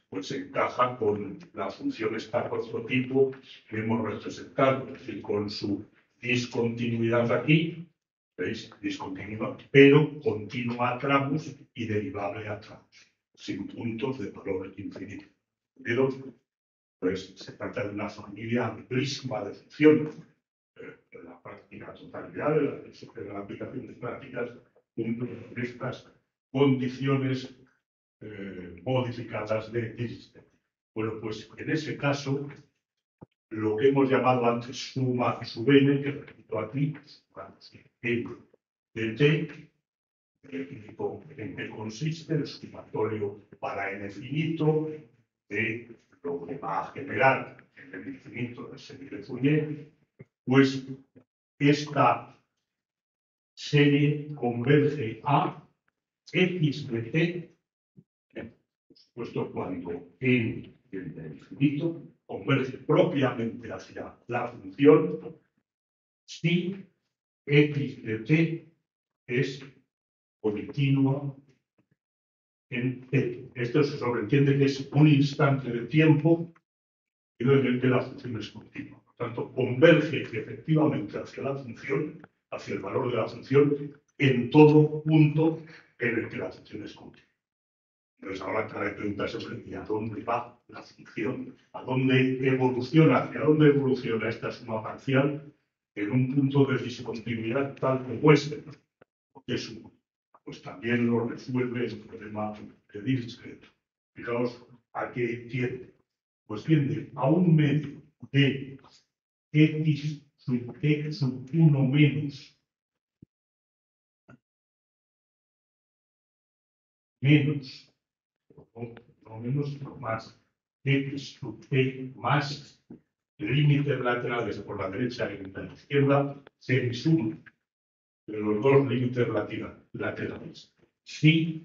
[SPEAKER 1] pues se encaja con la función esta prototipo que hemos representado, es decir, con su discontinuidad aquí, ¿veis? Discontinua, pero continua a tramos y derivable a tramos, sin puntos de valor infinito. ¿Entendido? Pues se trata de una familia amplísima de funciones. La práctica totalidad de la aplicación de prácticas cumplen estas condiciones modificadas de Dirichlet. Bueno, pues en ese caso, lo que hemos llamado antes suma sub n, que repito aquí, de t, en qué consiste el sumatorio para n finito de lo que va a generar en el infinito de serie de Fourier, pues esta serie converge a x de t, por supuesto, cuando n tiende al infinito, converge propiamente hacia la función si x de t es continua en t. Esto se sobreentiende que es un instante de tiempo en el que la función es continua. Por tanto, converge efectivamente hacia la función, hacia el valor de la función, en todo punto en el que la función es continua. Entonces ahora cada pregunta es ¿a dónde va la función? ¿A dónde evoluciona? ¿Hacia dónde evoluciona esta suma parcial en un punto de discontinuidad tal como este? Porque es un, pues también lo resuelve el problema de Dirichlet. Fijaos a qué tiende. Pues tiende a un medio de x sub t sub 1 menos no menos, no más x sub t más límites laterales por la derecha y por la izquierda se suman de los dos límites laterales. Si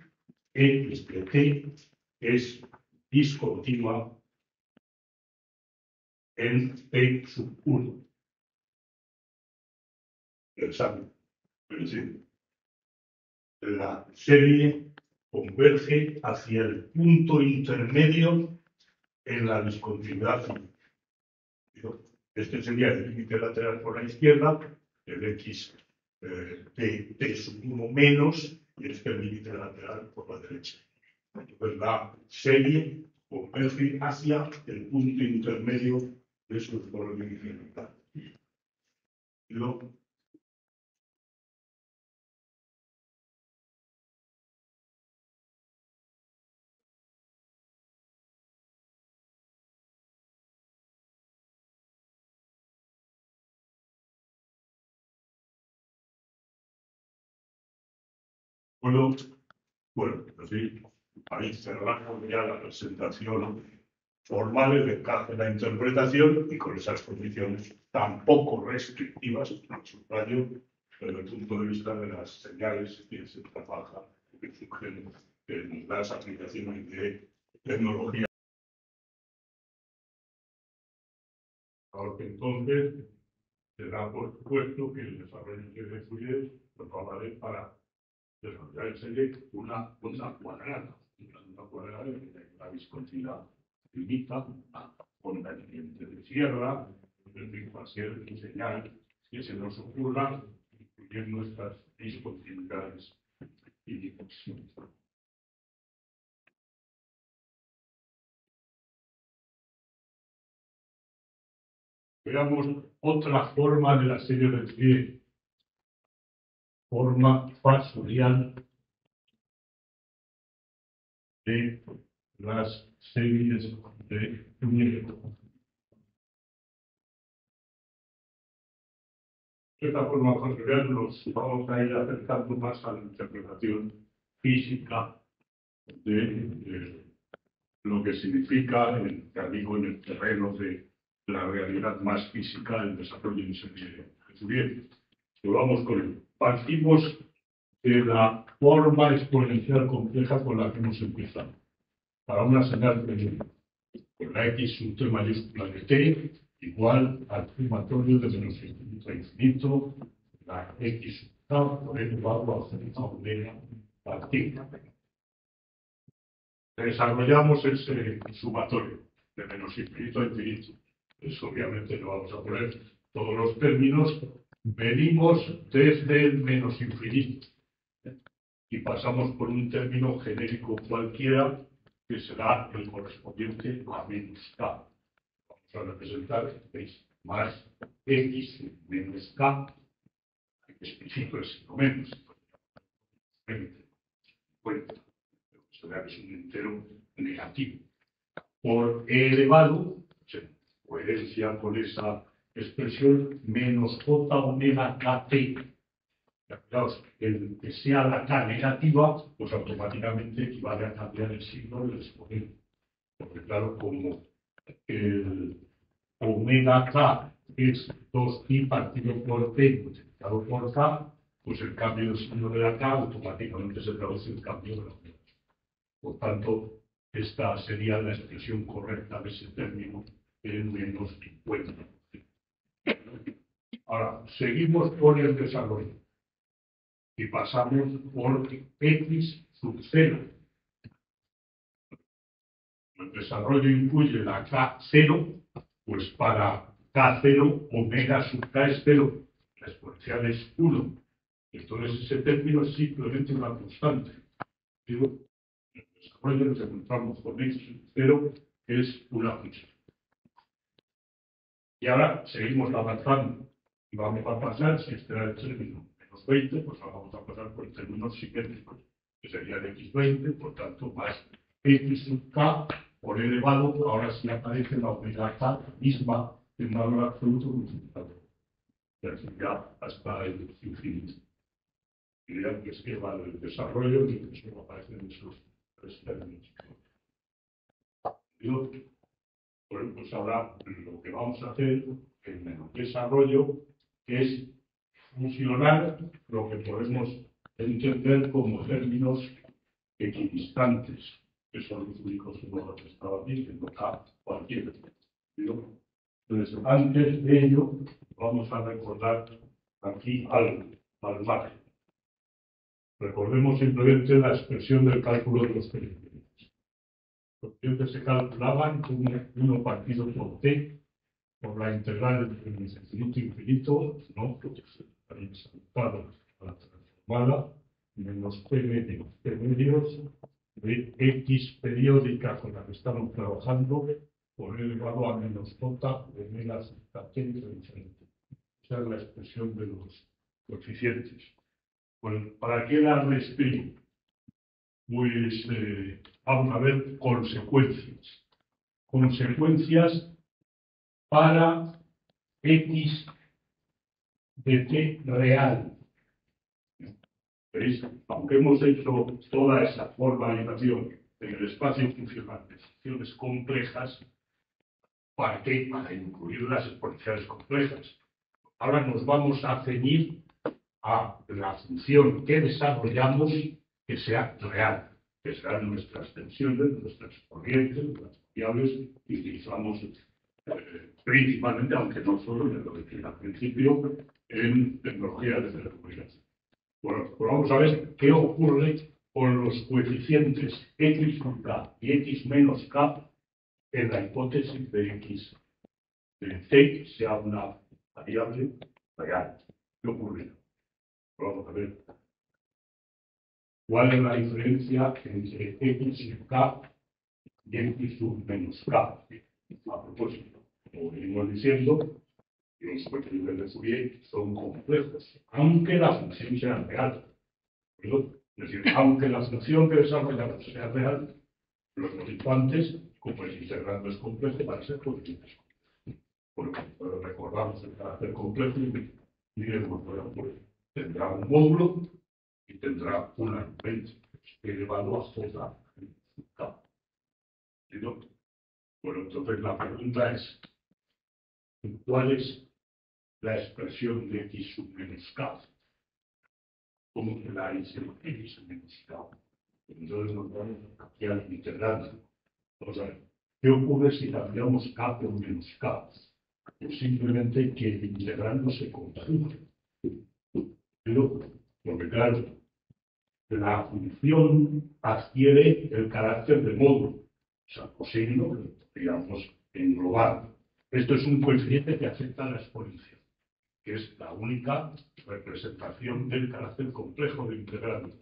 [SPEAKER 1] x de t es discontinua en t sub 1. Examen. Es decir, la serie converge hacia el punto intermedio en la discontinuidad. Este sería el límite lateral por la izquierda, el x t sub 1 menos, y este el límite lateral por la derecha. Entonces la serie converge hacia el punto intermedio de sus dos límites laterales. Bueno, así, ahí cerramos ya la presentación formal de la interpretación y con esas condiciones tan poco restrictivas, al subrayo, desde el punto de vista de las señales que se trabaja, que surgen en las aplicaciones de tecnología. Ahora entonces, se da por supuesto que el desarrollo de Fourier nos va a valer para desarrollar en serie una onda cuadrada. Una cuadrada en la discontinuidad limita a onda de sierra, de cualquier señal que se nos ocurra, incluyendo estas discontinuidades y dimensiones. Veamos otra forma de la serie de Fourier, forma fasorial de las series de Fourier. De esta forma fasorial nos vamos a ir acercando más a la interpretación física de lo que significa, en el terreno de la realidad más física, el desarrollo de Fourier. Pero vamos con ello. Partimos de la forma exponencial compleja con la que hemos empezado. Para una señal con la x sub t mayúscula de t, igual al sumatorio de menos infinito a infinito, la x sub k por elevado a omega partido. Desarrollamos ese sumatorio de menos infinito a infinito. Pues obviamente no vamos a poner todos los términos, venimos desde el menos infinito y pasamos por un término genérico cualquiera que será el correspondiente a menos k. Vamos a representar x más x menos k, explícito es lo menos, 50, será que es un entero negativo. Por e elevado, en coherencia con esa expresión, menos j omega kt. Fijaos, el que sea la k negativa, pues automáticamente equivale a cambiar el signo del exponente. Porque claro, como el omega k es 2i partido por t multiplicado por k, pues el cambio del signo de la k automáticamente se traduce en cambio de la omega. Por tanto, esta sería la expresión correcta de ese término en menos 50. Ahora, seguimos con el desarrollo y pasamos por x sub 0. El desarrollo incluye la k0, pues para k0, omega sub k es 0, la exponencial es 1. Entonces ese término es simplemente una constante. Digo, en el desarrollo nos encontramos con x sub 0, que es una función. Y ahora seguimos avanzando y vamos a pasar, si este era el término menos 20, pues ahora vamos a pasar por el término simétrico, que sería el x20, por tanto, más x sub k por elevado, ahora sí aparece la omega k misma en un valor absoluto multiplicado. Y así ya hasta el infinito. Y dirán que esquema del desarrollo y que solo aparecen esos tres términos. Bueno, pues ahora lo que vamos a hacer en el desarrollo es fusionar lo que podemos entender como términos equidistantes, que son los únicos que estaba diciendo K cualquiera. Entonces, antes de ello, vamos a recordar aquí algo al margen. Recordemos simplemente la expresión del cálculo de los periodos. Los periodos se calculaban como 1 partido por t, por la integral de infinito infinito, ¿no? Porque se había saltado a la transformada, menos p medios de x periódica con la que estamos trabajando, por elevado a menos j de omega t diferente. Esa es la expresión de los coeficientes. Bueno, ¿para qué la reescribo? Pues vamos a ver consecuencias. Consecuencias para x de t real. ¿Veis? Aunque hemos hecho toda esa formalización en el espacio funcional de funciones complejas, ¿para qué? Para incluir las exponenciales complejas. Ahora nos vamos a ceñir a la función que desarrollamos que sea real, que serán nuestras tensiones, nuestras corrientes, nuestras variables que utilizamos principalmente, aunque no solo en lo que decía al principio, en tecnología de telecomunicación. Bueno, pues vamos a ver qué ocurre con los coeficientes x con k y x menos k en la hipótesis de x de t sea una variable real. ¿Qué ocurre? Vamos a ver cuál es la diferencia entre x sub k y x sub menos k. A propósito, como venimos diciendo, los coeficientes de Fourier son complejos, aunque la función sea real. Es decir, aunque la función que desarrollamos sea real, los motivantes, como el integrando es complejo, van a ser coeficientes. Porque recordamos el carácter complejo y diremos, bueno, pues tendrá un módulo y tendrá un argumento elevado a j. Bueno, entonces la pregunta es, ¿cuál es la expresión de x sub menos k? ¿Cómo queda x sub menos k? Entonces nos vamos a cambiar integrando. Vamos a ver, ¿qué ocurre si cambiamos k por menos k? es simplemente que el integrando se conjuga. Pero, porque claro, la función adquiere el carácter de módulo, o sea, coseno, digamos, englobar. Esto es un coeficiente que afecta a la exponencial, que es la única representación del carácter complejo del integrando.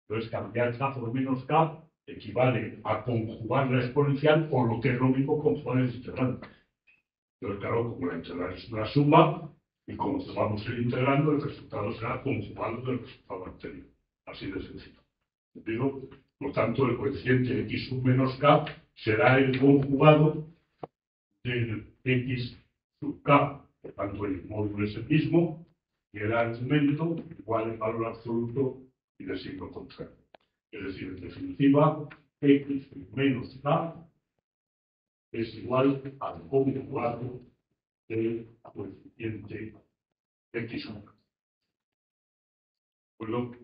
[SPEAKER 1] Entonces, cambiar K por menos K equivale a conjugar la exponencial, o lo que es lo mismo, conjugar el integrando. Entonces, claro, como la integral es una suma, y como tomamos el integrando, el resultado será conjugando el resultado anterior. Así de sencillo. ¿Entendido? Por tanto, el coeficiente x sub menos k será el conjugado del x sub k. Por tanto, el módulo es el mismo, y el argumento igual al valor absoluto y de signo contrario. Es decir, en definitiva, x menos k es igual al conjugado del coeficiente x1. Bueno,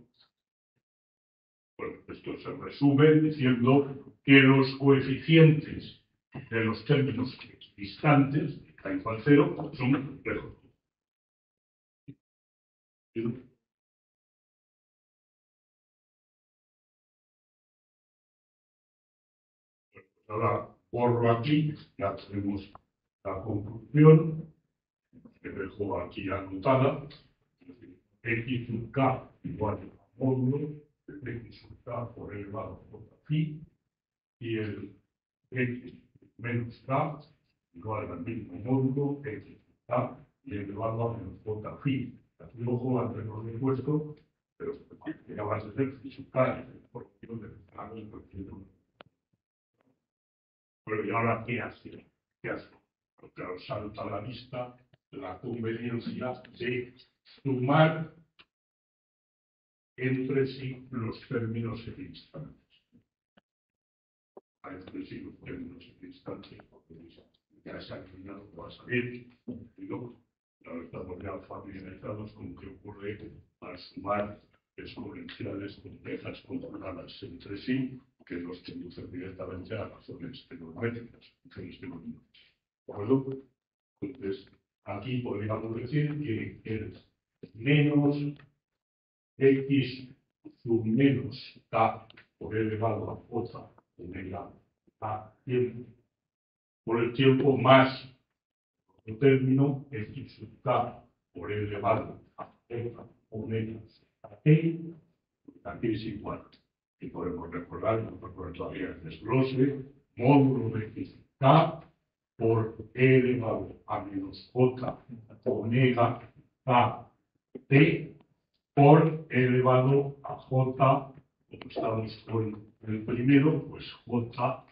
[SPEAKER 1] esto se resume diciendo que los coeficientes de los términos equidistantes, de k igual 0, son complejos. Ahora borro aquí, ya tenemos la conclusión, que dejo aquí anotada. X sub k igual a módulo de x sub k por elevado a j phi, y el x menos k igual al mismo módulo x sub k y elevado a menos j phi. Aquí ojo al reloj de puesto, pero ya va a ser x sub k por del pero ¿y ahora qué hace? ¿Qué hace? Porque claro, salta a la vista la conveniencia de sumar entre sí los términos equidistantes. Entre sí los términos equidistantes, porque ya se ha terminado, va a salir. Y luego, ahora estamos ya familiarizados con qué ocurre al sumar exponenciales complejas controladas entre sí, que nos conducen directamente a razones trigonométricas, funciones trigonométricas. ¿De acuerdo? Entonces, aquí podríamos decir que el menos x sub menos k por elevado a j omega a tiempo, por el tiempo más el término x sub k por elevado a j omega a t, aquí es igual. Y podemos recordar, no recuerdo todavía el desglose, módulo de x sub k por e elevado a menos j omega a t por e elevado a j, como estamos con el primero, pues j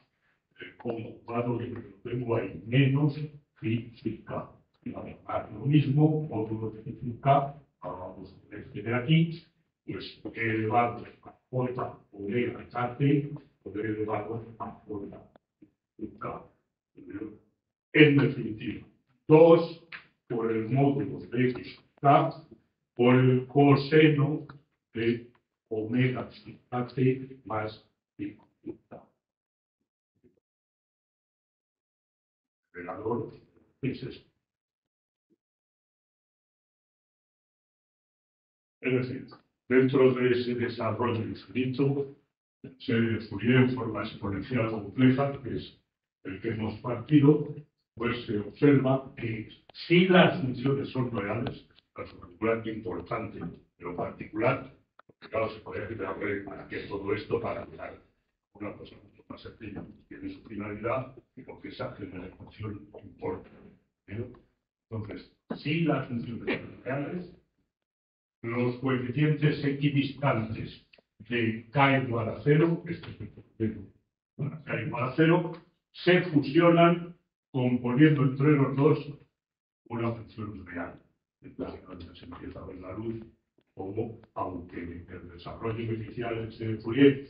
[SPEAKER 1] conjugado, que lo tengo ahí, menos phi sub k. Y lo mismo, módulo de phi sub k, ahora vamos a escribir aquí, pues e elevado a j omega a t por e elevado a j sub k. En definitiva, 2 por el módulo de x sub k por el coseno de omega sub t más pi sub k. El valor es esto. Es decir, dentro de ese desarrollo infinito, serie de Fourier en forma exponencial compleja, que es el que hemos partido, pues se observa que si las funciones son reales, caso particular importante, pero particular, porque claro, se podría quitarle aquí todo esto para mirar una cosa mucho más sencilla, tiene su finalidad y porque esa generalización importa. Entonces, si las funciones son reales, los coeficientes equidistantes de k igual a 0, este es el para k igual a 0, se fusionan componiendo entre los dos una función real. Entonces, se empieza a ver la luz como, aunque el desarrollo inicial de Fourier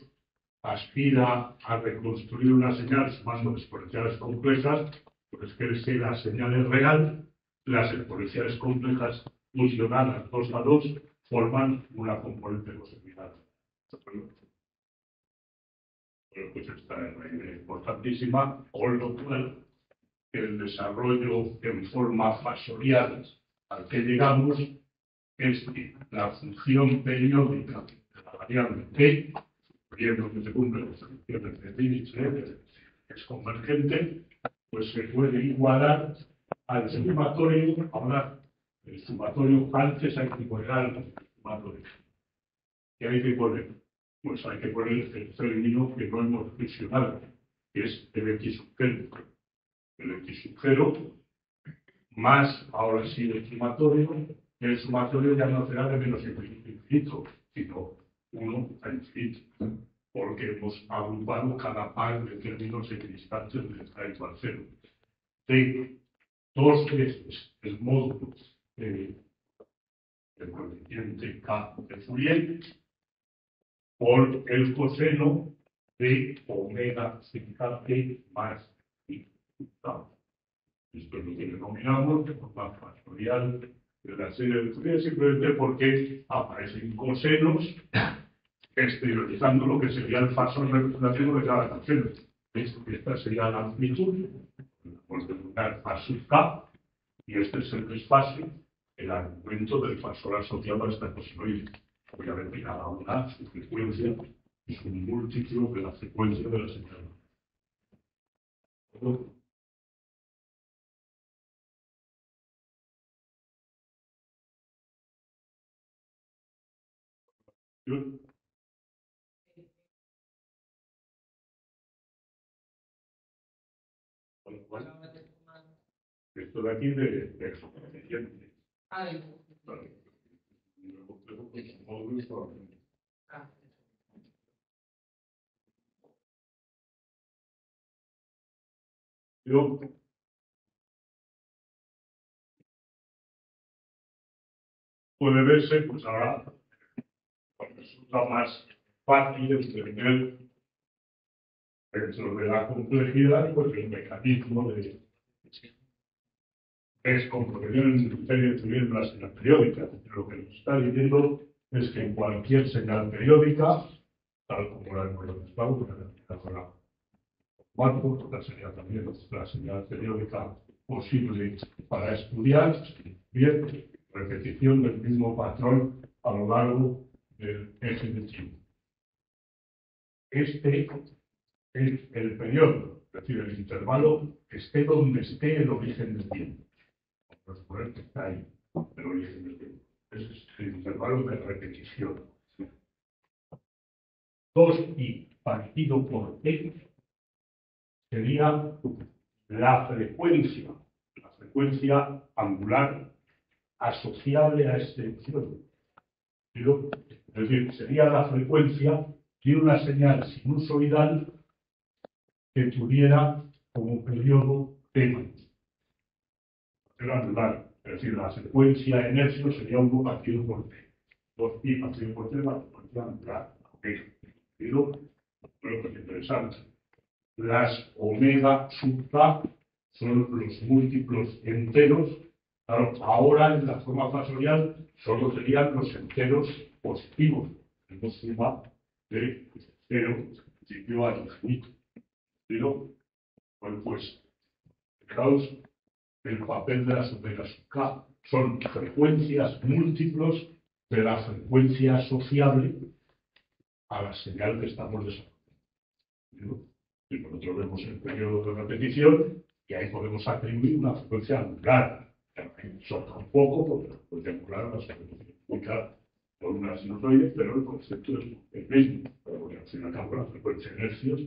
[SPEAKER 1] aspira a reconstruir una señal sumando exponenciales complejas, pues que la señal es real, las exponenciales complejas fusionadas 2 a 2 forman una componente posibilidad. Pero pues esta es una idea importantísima, con lo cual el desarrollo en forma fasorial al que llegamos es que la función periódica de la variable t, suponiendo que se cumplen las funciones de Dirichlet, es convergente, pues se puede igualar al sumatorio. Ahora, el sumatorio antes hay que igualar al sumatorio. ¿Qué hay que poner? Pues hay que poner el término que no hemos mencionado, que es el x sub 0. El x sub 0 más, ahora sí, el sumatorio ya no será de menos infinito, sino 1 a infinito, porque hemos agrupado cada par de términos equidistantes de a igual 0. De 2 veces el módulo del coeficiente k de Fourier por el coseno de omega sigma t más i. Esto es lo que denominamos de forma factorial de la serie de Fourier, simplemente porque aparecen cosenos exteriorizando lo que sería el fasor representativo de cada coseno. Esta sería la amplitud, podemos denominar fa sub k, y este es el desfase, el argumento del fasor asociado a esta cosenoide. Obviamente cada una su frecuencia y su múltiplo de la frecuencia de la señal. Esto de aquí de suficiente. Puede verse, pues ahora resulta más fácil entender dentro de la complejidad, pues el mecanismo de es comprometer el criterio de Fourier en la señal periódica. Lo que nos está diciendo es que en cualquier señal periódica, tal como la hemos demostrado, esta sería también la señal periódica posible para estudiar, bien, repetición del mismo patrón a lo largo del eje de tiempo. Este es el periodo, es decir, el intervalo, esté donde esté el origen del tiempo. Vamos a suponer que está ahí, el origen del tiempo. Ese es el intervalo de repetición. 2i partido por t sería la frecuencia angular asociable a este periodo. Es decir, sería la frecuencia de una señal sinusoidal que tuviera como periodo t. Pero angular, es decir, la secuencia en hercios sería 1 partido por t. 2pi partido por t es la frecuencia angular. Pero lo que es interesante, las omega sub k son los múltiplos enteros. Claro, ahora en la forma fasorial solo serían los enteros positivos. Tenemos suma de 0, principio a infinito. Pero, bueno, pues, fijaos, el papel de las omega sub k son frecuencias múltiplos de la frecuencia asociable a la señal que estamos desarrollando. Y nosotros vemos el periodo de repetición y ahí podemos atribuir una frecuencia angular. Choca un poco porque la frecuencia angular va a ser multiplicada por una sinusoide, pero el concepto es el mismo. Porque al fin y al cabo la frecuencia en hercios.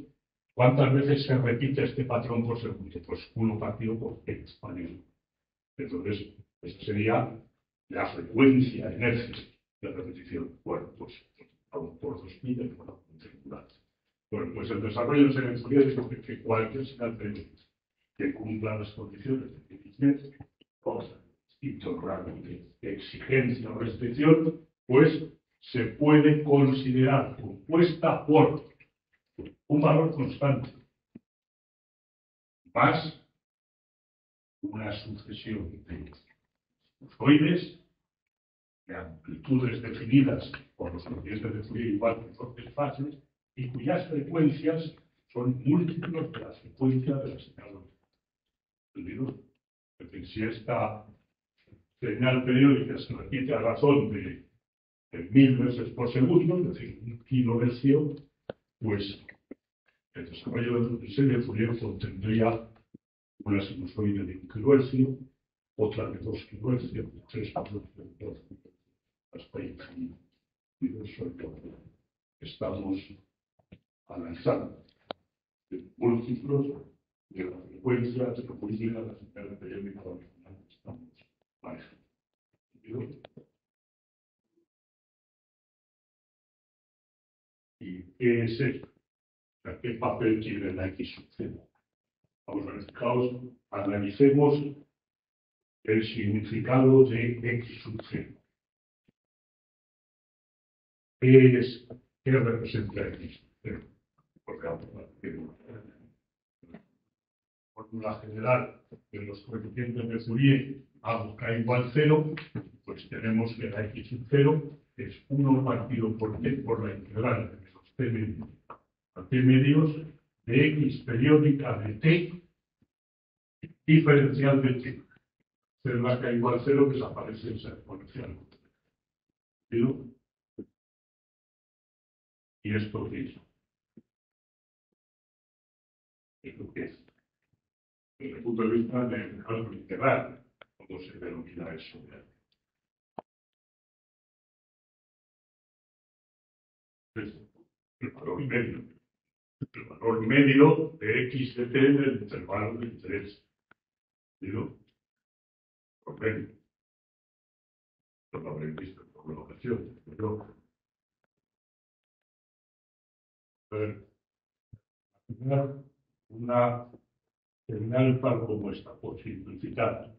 [SPEAKER 1] ¿Cuántas veces se repite este patrón por segundo? Pues 1 partido por x. Entonces, esa sería la frecuencia en hercios de repetición. Bueno, pues por 2pi de forma circular. Bueno, pues el desarrollo de señal Fourier es que cualquier señal periódica que cumpla las condiciones de Dirichlet, cosa intolerable de exigencia o restricción, pues se puede considerar compuesta por un valor constante más una sucesión de sinusoides de amplitudes definidas por los coeficientes de Fourier igual que por desfases y cuyas frecuencias son múltiplos de la frecuencia de la señal. ¿Entendido? Es decir, si esta señal periódica se repite a razón de 1000 veces por segundo, es decir, 1 kHz, pues el desarrollo de serie de Fourier contendría una sinusoide de 1 kHz, otra de 2 kHz, 3 kHz, hasta infinito. Y eso es lo que estamos analizando. Múltiplos de la frecuencia de la política de la señal periódica original que estamos manejando. ¿Y qué es esto? O sea, ¿qué papel tiene la X sub 0? Vamos a ver, fijaos, analicemos el significado de X sub 0. ¿Qué representa X sub 0? Porque la fórmula general de los coeficientes de Fourier, a k igual 0, pues tenemos que la X sub 0 es 1 partido por t por la integral de menos t medios a t medios de X periódica de t diferencial de t. Ser la k igual 0 desaparece esa exponencial. ¿Y esto qué es? ¿Esto qué es? Desde el punto de vista del cálculo integral, ¿cómo se denomina eso? Es el valor medio. El valor medio de X de t en el intervalo de 3. ¿Digo? Por medio. Esto lo habréis visto en programación. Pero, a ver, una terminal tal como esta, por simplificar,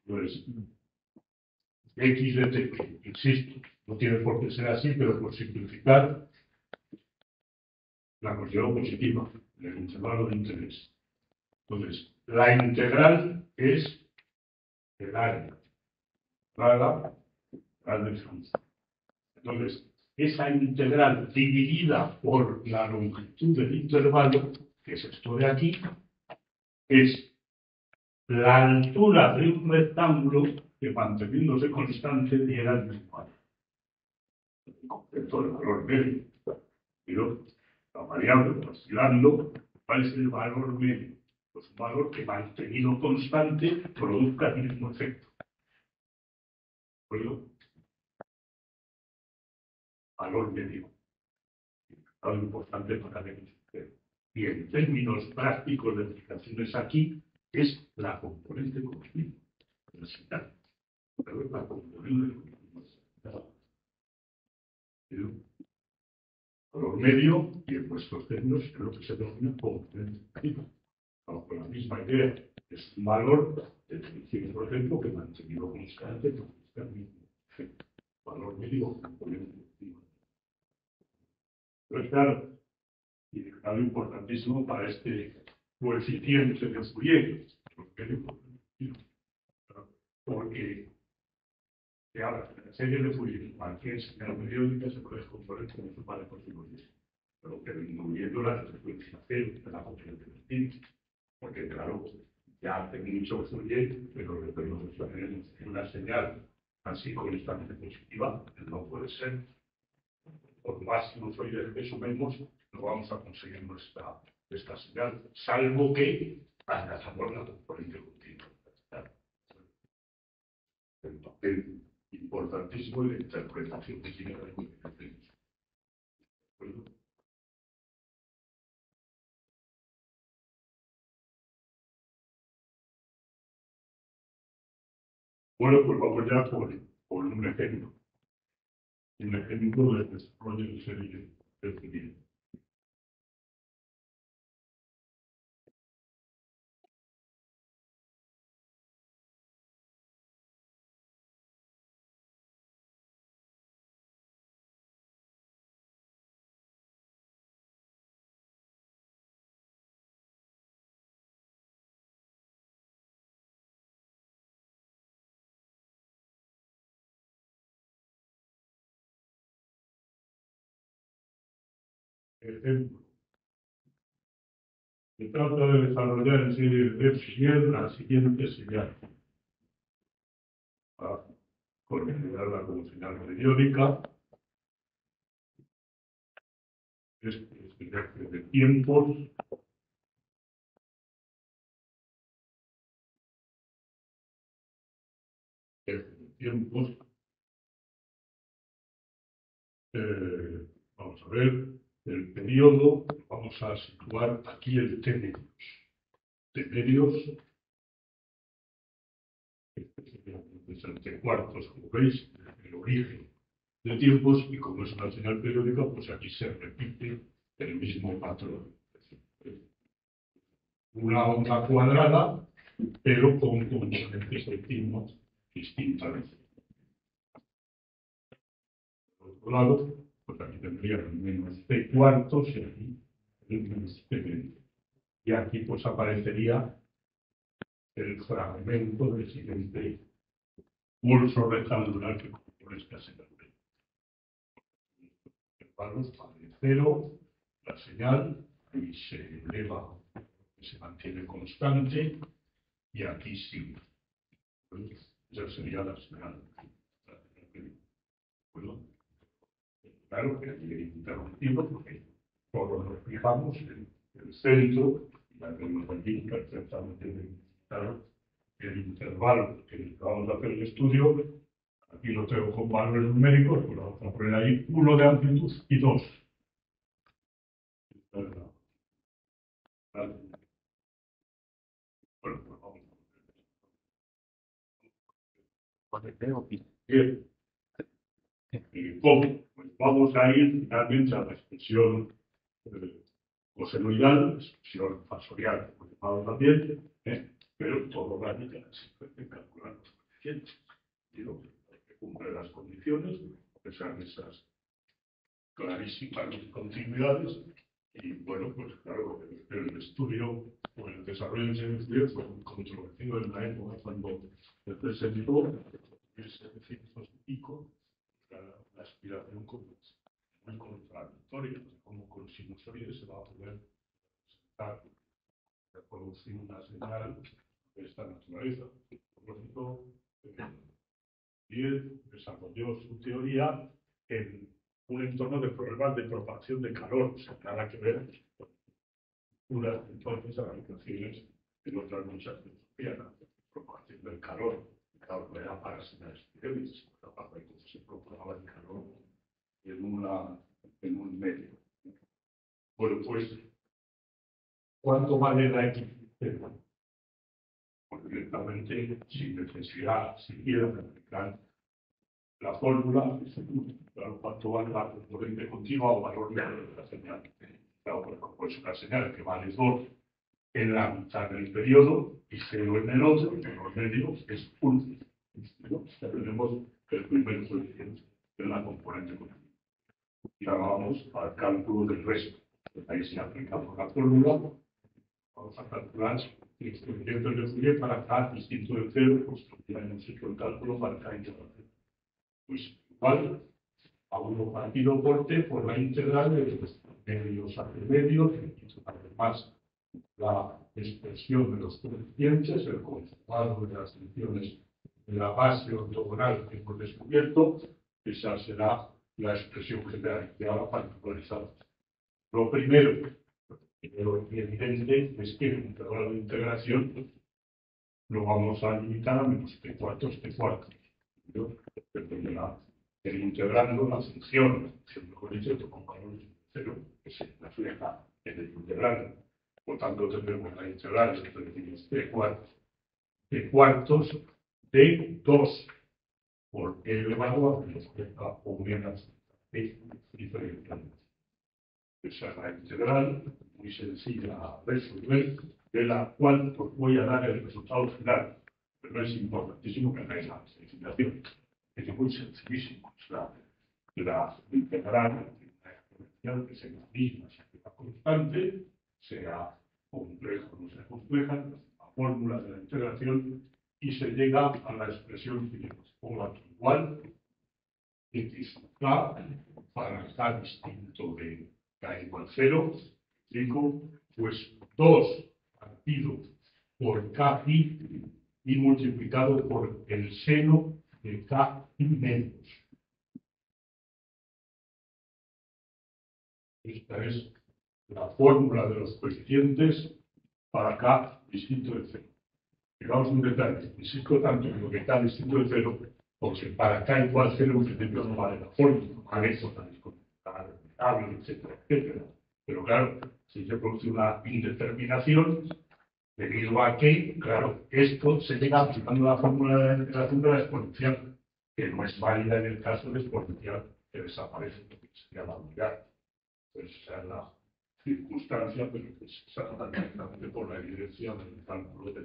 [SPEAKER 1] pues X de t, insisto, no tiene por qué ser así, pero por simplificar, la considero positiva, en el intervalo de interés. Entonces, la integral es el área, dada al descanso. Entonces, esa integral dividida por la longitud del intervalo, que es esto de aquí, es la altura de un rectángulo que, manteniéndose constante, diera el mismo área. El concepto del valor medio. Pero la variable oscilando, ¿cuál es el valor medio? Pues un valor que, mantenido constante, produzca el mismo efecto. ¿De acuerdo? Valor medio. Algo importante para que nos. Y en términos prácticos de aplicaciones aquí, es la componente continua. Pero es la componente continua. Valor medio, y en nuestros términos, es lo que se denomina componente continua. Con la misma idea, es un valor de definición, por ejemplo, que mantenido constante produzca el mismo efecto. Valor medio, componente continua. Pero es claro, y algo importantísimo para este coeficiente de Fourier, porque ahora, la serie de Fourier, cualquier señal periódica se puede componer como su padre por su pero que incluyendo la frecuencia cero de la componente continua, porque claro, ya hace mucho Fourier, pero lo que nos tenemos una señal así constante positiva, no puede ser. Por más sinusoides que sumemos, no vamos a conseguir esta señal, salvo que alcanzamos la componente continua. El papel importantísimo de la interpretación que tiene la comunicación. Bueno, pues vamos ya por un ejemplo. Un ejemplo del desarrollo de serie de Fourier. Ejemplo. Se trata de desarrollar en serie de F la siguiente señal. Para considerarla como señal periódica. Este es el eje de tiempos. Eje de tiempos. Vamos a ver el periodo. Vamos a situar aquí el T medios. T medios. Es el T cuartos, como veis, el origen de tiempos, y como es una señal periódica, pues aquí se repite el mismo patrón. Una onda cuadrada, pero con componentes continuos distintas. Por otro lado, pues aquí tendría el menos T cuartos y aquí el menos T medio. Y aquí pues aparecería el fragmento del siguiente pulso rectangular que compone esta señal. Intervalos vale cero, la señal, y se eleva, se mantiene constante, y aquí sí. Pues, esa sería la señal. Bueno, claro que aquí hay interrumpido porque todos nos fijamos en el centro, y la tenemos aquí perfectamente claro, el intervalo que vamos a hacer el estudio. Aquí lo tengo con valores numéricos, pues vamos a poner ahí 1 de amplitud y 2. Bueno, pues vamos. Bien. ¿Cómo? Pues vamos a ir finalmente a la expresión cosenoidal, expresión fasorial, como llamado también, pero todo radica en calcular los coeficientes. Digo, que cumple las condiciones, a pesar de esas clarísimas continuidades. Y bueno, pues claro, el estudio o el desarrollo de ese estudio fue muy controvertido en la época cuando se presentó, en 1700 y pico, la aspiración como muy contradictoria, como con sinusoides se va a poder reproducir una señal de esta naturaleza. Por lo tanto, Diez desarrolló su teoría en un entorno de problemas de propagación de calor, o sea, nada que ver con unas entonces aplicaciones en otras muchas filosofías, la propagación del calor. Claro, no era para señales periódicas, era para ver cómo se propagaba el calor en un medio. Bueno, pues, ¿cuánto vale la equivalencia? Pues directamente, sin necesidad siquiera de aplicar la fórmula, claro, cuánto vale la componente continua o valor real de la señal. Claro, pues una señal que vale 2 en la mitad del periodo y 0 en el otro, en los medios, es 1. Ya tenemos el primer coeficiente de la componente continua. Y ahora vamos al cálculo del resto. Ahí se aplicamos la fórmula. Vamos a calcular el coeficiente de Fourier para K distinto de 0, pues tenemos el cálculo para K integral. Pues igual a 1 partido por T por la integral de los medios a medios, además la expresión de los coeficientes, el conjugado de las funciones de la base ortogonal que hemos descubierto, esa será la expresión general que ahora particularizamos. Lo primero y evidente es que el intervalo de integración lo vamos a limitar a menos T cuartos, T cuartos. Dependerá del integrando la función mejor dicho, con valor de 0, que se refleja en el integrando. Por tanto, tendremos la integral entre T cuartos de 2 por E elevado a o menos T diferencial. Esa es la integral, muy sencilla a resolver, de la cual os voy a dar el resultado final. Pero es importantísimo que hagáis la explicación. Es muy sencillísimo. La integral exponencial que sea la misma, sea constante, sea compleja o no sea compleja, la fórmula de la integración y se llega a la expresión que pongo aquí igual, x k para k distinto de K igual 0, digo Pues 2 partido por K'i y multiplicado por el seno de K'i menos. Esta es la fórmula de los coeficientes para K distinto de 0. Digamos un detalle, insisto tanto en lo que K distinto de 0, porque para K igual 0 en principio no vale la fórmula, no vale eso tan descontable, etcétera, etcétera. Pero claro, si se produce una indeterminación, debido a que, claro, esto se llega aplicando la fórmula de la integración de la exponencial, que no es válida en el caso de exponencial que desaparece, porque sería la unidad. Pues esa es la circunstancia, pero que se trata directamente por la evidencia del cálculo de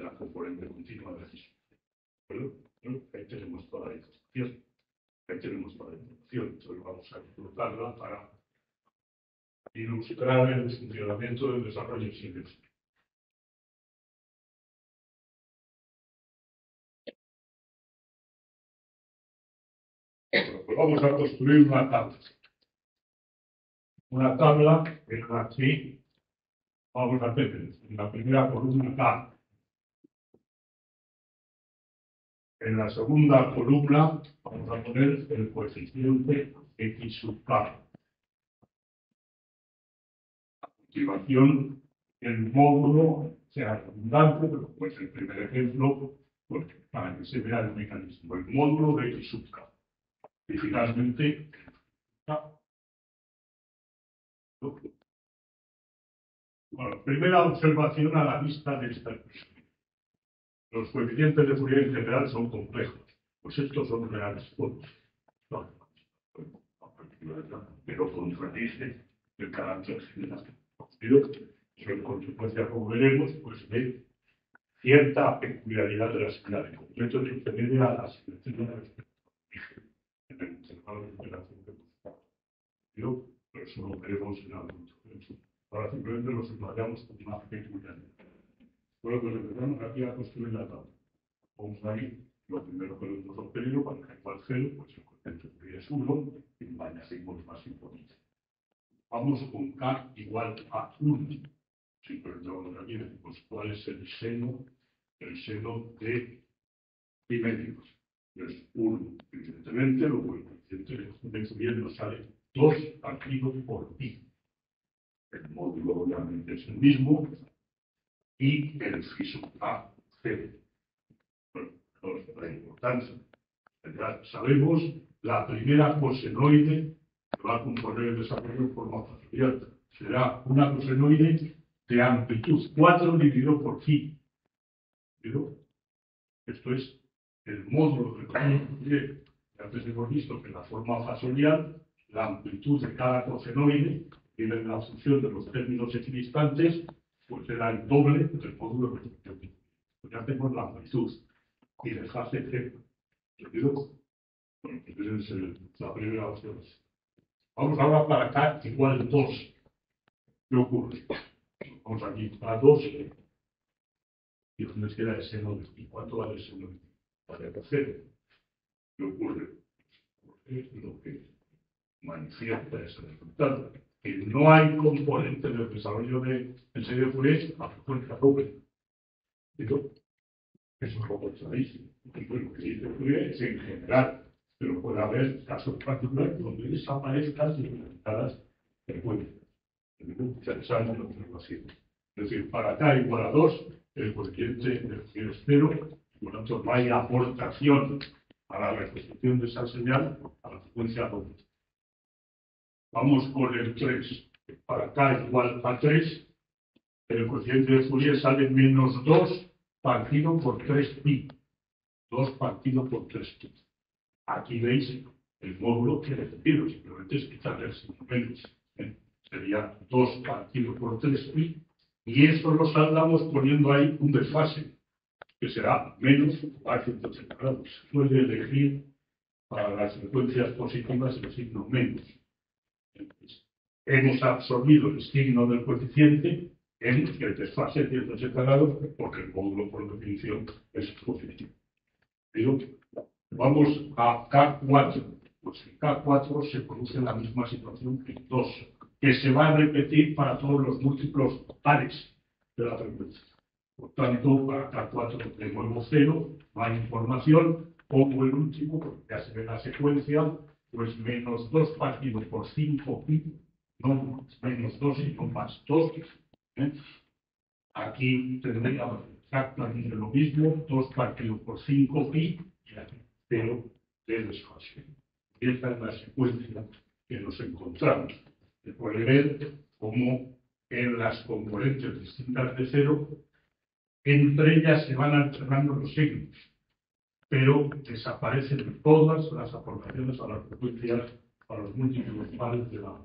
[SPEAKER 1] la componente continua de la decisión. Bueno, ahí tenemos toda la información. Entonces vamos a explotarla para ilustrar el funcionamiento del desarrollo silencioso. Bueno, pues vamos a construir una tabla. Una tabla en la que vamos a hacer en la primera columna K. En la segunda columna vamos a poner el coeficiente X sub K. A continuación, el módulo sea redundante, pero pues el primer ejemplo, pues, para que se vea el mecanismo, el módulo de X sub K. Y finalmente, bueno, primera observación a la vista de esta expresión. Los coeficientes de Fourier en general son complejos, pues estos son reales todos. Pero contradice el carácter general. Pero en consecuencia, como veremos, pues de cierta peculiaridad de la escala de completo que se debe a la simetría respecto en el intervalo de operación de buscado. Pero eso lo veremos en algún momento. Ahora simplemente lo subrayamos como una peculiaridad. Bueno, pues empezamos aquí a construir la tabla. Vamos ahí, lo primero que lo hemos obtenido, para que igual 0, pues el coeficiente de es 1, y añadimos más información. Vamos con K igual a 1. Simplemente vamos aquí y decimos cuál es el seno de pi medios. Es 1. Evidentemente, lo que el coeficiente de Fourier nos sale 2 partido por pi. El módulo obviamente es el mismo, y el phi sub A, 0. Bueno, la importancia. Ya sabemos la primera cosenoide que va a componer el desarrollo en forma factorial. Será una cosenoide de amplitud 4 dividido por phi. ¿Pero? Esto es el módulo del cosenoide. Antes hemos visto que en la forma factorial la amplitud de cada cosenoide tiene la función de los términos equidistantes, pues será el doble del módulo de repetición. Pues ya tenemos la amplitud y dejarse 0. ¿Entendido? Bueno, esa es la primera opción. Vamos ahora para acá igual 2. ¿Qué ocurre? Vamos aquí para 2. Y donde queda el seno de pi. ¿Cuánto vale el seno de pi? Vale 0. ¿Qué ocurre? Porque lo que manifiesta ese resultado, que no hay componente del desarrollo de serie de Fourier a frecuencia doble. Eso es lo contradictorio. Lo que dice Fourier es en general, pero puede haber casos particulares donde desaparezcan determinadas frecuencias. Interesante la observación. Es decir, para K igual a 2, el coeficiente de Fourier es 0, y por lo tanto no hay aportación a la reconstrucción de esa señal a la frecuencia doble. Vamos con el 3. Para K igual a 3, el coeficiente de Fourier sale menos 2 partido por 3pi. 2 partido por 3pi. Aquí veis el módulo que he definido, simplemente es quitarle el signo menos. Sería 2 partido por 3pi, y esto lo saldamos poniendo ahí un desfase, que será menos a 180 grados. Puede elegir para las frecuencias positivas el signo menos. Hemos absorbido el signo del coeficiente en el desfase de 180 grados, porque el módulo por definición es positivo. Pero vamos a K4. Pues en K4 se produce la misma situación que en 2. que se va a repetir para todos los múltiplos pares de la frecuencia. Por tanto, para K4 tenemos 0, no hay información, como el último, porque ya se ve la secuencia, pues menos 2 partido por 5 pi, no menos 2, sino más 2. Aquí tendríamos exactamente lo mismo, 2 partido por 5 pi, y aquí 0 de desfase. Y esta es la secuencia que nos encontramos. Se puede ver cómo en las componentes distintas de 0, entre ellas se van alternando los signos, pero desaparecen todas las aportaciones a las frecuencias, a los múltiplos pares de la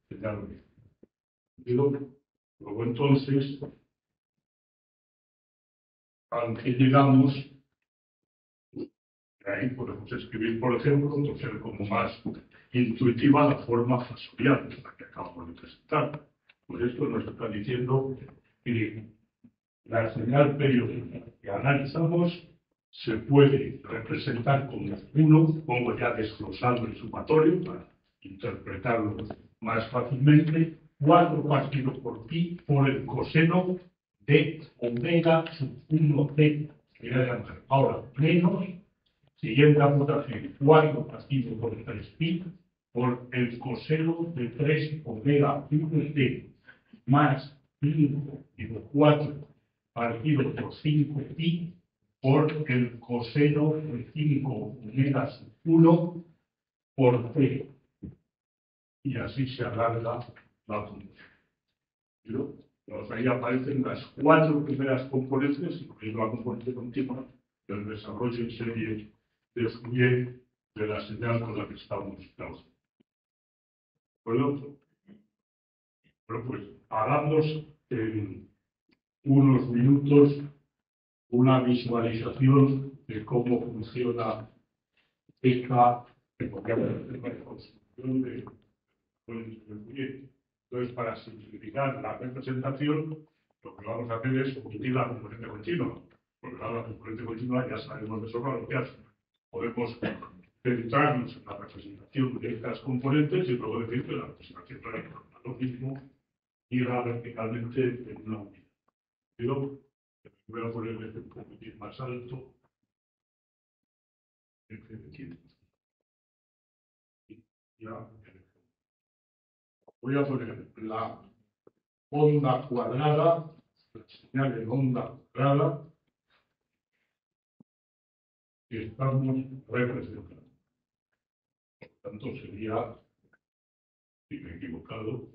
[SPEAKER 1] señal. Luego entonces, aunque llegamos, ahí podemos escribir, por ejemplo, entonces como más intuitiva la forma fasorial, la que acabamos de presentar. Pues esto nos está diciendo que la señal periódica que analizamos se puede representar como 1, pongo ya desglosado el sumatorio para interpretarlo más fácilmente, 4 partido por pi por el coseno de omega sub 1t. Ahora, menos, siguiente aportación, 4 partido por 3 pi por el coseno de 3 omega 1t, más 5 digo 4 partido por 5 pi por el coseno de 5 omega sub 1 por t. Y así se alarga la función. Ahí aparecen las 4 primeras componentes, incluyendo la componente continua, del desarrollo en serie de Fourier de la señal con la que estamos trabajando. Bueno, pues hagamos en unos minutos una visualización de cómo funciona esta reconstrucción de Fourier. Entonces, para simplificar la representación, lo que vamos a hacer es omitir la componente continua, porque ahora la componente continua ya sabemos de sobra lo que hace. Podemos centrarnos en la representación de estas componentes y luego decir que la representación real es lo mismo irá verticalmente en una unidad. Pero voy a ponerle un poquitín más alto. Ya. Voy a poner la onda cuadrada, la señal en onda cuadrada, que estamos representando. Por tanto, sería, si me he equivocado,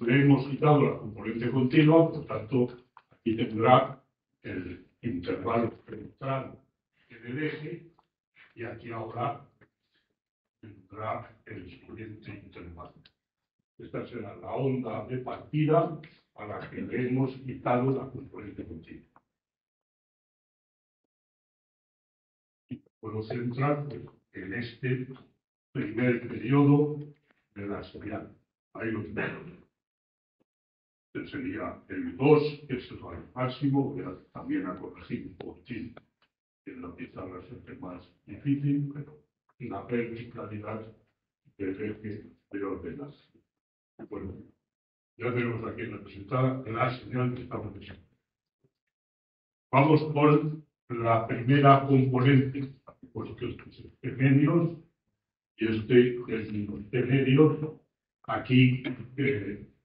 [SPEAKER 1] le hemos quitado la componente continua, por tanto, aquí tendrá el intervalo central en el eje y aquí ahora tendrá el siguiente intervalo. Esta será la onda de partida a la que le hemos quitado la componente continua. Y puedo centrar en este primer periodo de la señal. Ahí lo tenemos. Este sería el 2, que es el valor máximo, que también ha corregido un poquitín, que lo empieza a ser más difícil, pero la verticalidad del eje de ordenación. Bueno, ya tenemos aquí representada la señal que estamos viendo. Vamos por la primera componente, pues que es medios, y este es de medios. Aquí,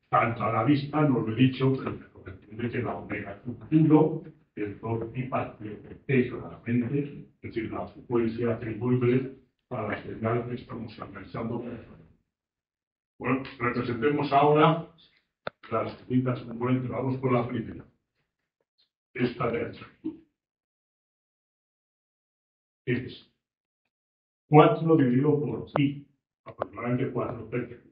[SPEAKER 1] tanto a la vista, no lo he dicho, pero entiende que la omega 1 es 2 pi partido por t claramente, es decir, la frecuencia atribuible a la señal que estamos analizando. Bueno, representemos ahora las distintas componentes. Vamos por la primera. Esta de aquí. Es 4 dividido por pi, aproximadamente 4 tercios,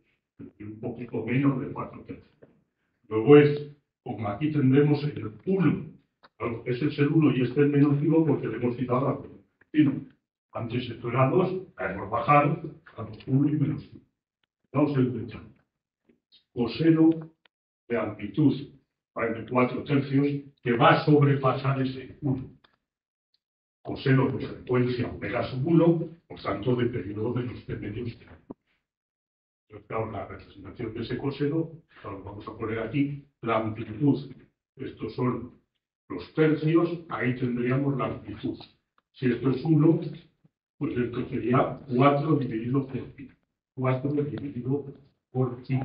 [SPEAKER 1] un poquito menos de 4 tercios. Luego es, como aquí tendremos el 1, ese es el 1 y este es menos 1 porque le hemos quitado la continua. Antes esto era 2, la hemos bajado a 1 y menos 1. Vamos a intentar. Coseno de amplitud de 4/3, que va a sobrepasar ese 1. Coseno de frecuencia omega sub 1, por tanto, de periodo de los t medios de año. Entonces, claro, la representación de ese coseno, claro, vamos a poner aquí la amplitud. Estos son los tercios, ahí tendríamos la amplitud. Si esto es 1, pues esto sería 4 dividido por pi. 4 dividido por pi.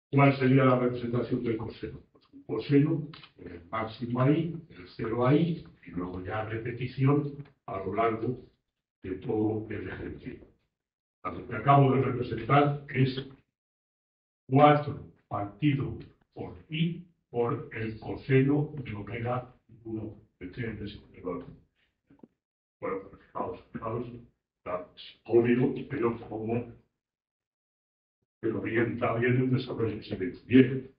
[SPEAKER 1] ¿Cuál sería la representación del coseno? Pues un coseno, el máximo ahí, el 0 ahí, y luego ya repetición a lo largo de todo el ejercicio. Lo que acabo de representar es 4 partido por pi por el coseno de omega 1 de t en ese intervalo. Bueno, fijaos, es obvio, pero como que orienta bien el desarrollo se ve bien.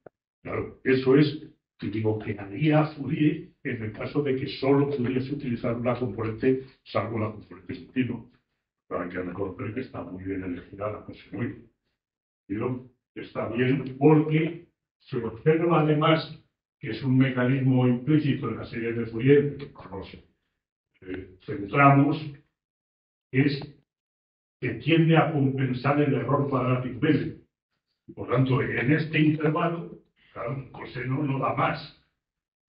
[SPEAKER 1] Claro, eso es lo que haría Fourier en el caso de que solo pudiese utilizar una componente, salvo la componente continua. Pero hay que reconocer que está muy bien elegida la coseno. Pero está bien porque se observa además que es un mecanismo implícito en la serie de Fourier, que nos centramos, es que tiende a compensar el error cuadrático medio. Por tanto, en este intervalo, claro, un coseno no da más,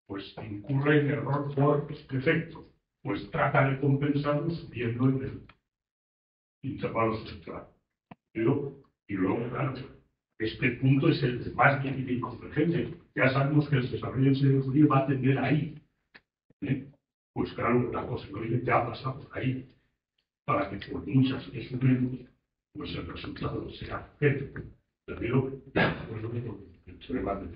[SPEAKER 1] pues incurre en error por defecto, pues trata de compensarlo subiendo en el intervalo central. Y luego, claro, este punto es el de más difícil convergencia. Ya sabemos que el desarrollo de Fourier va a tender ahí. Pues claro, la cosenoide ya pasa por ahí, para que por muchas que sumen, pues el resultado sea cero. Pero pues lo mismo que el teorema de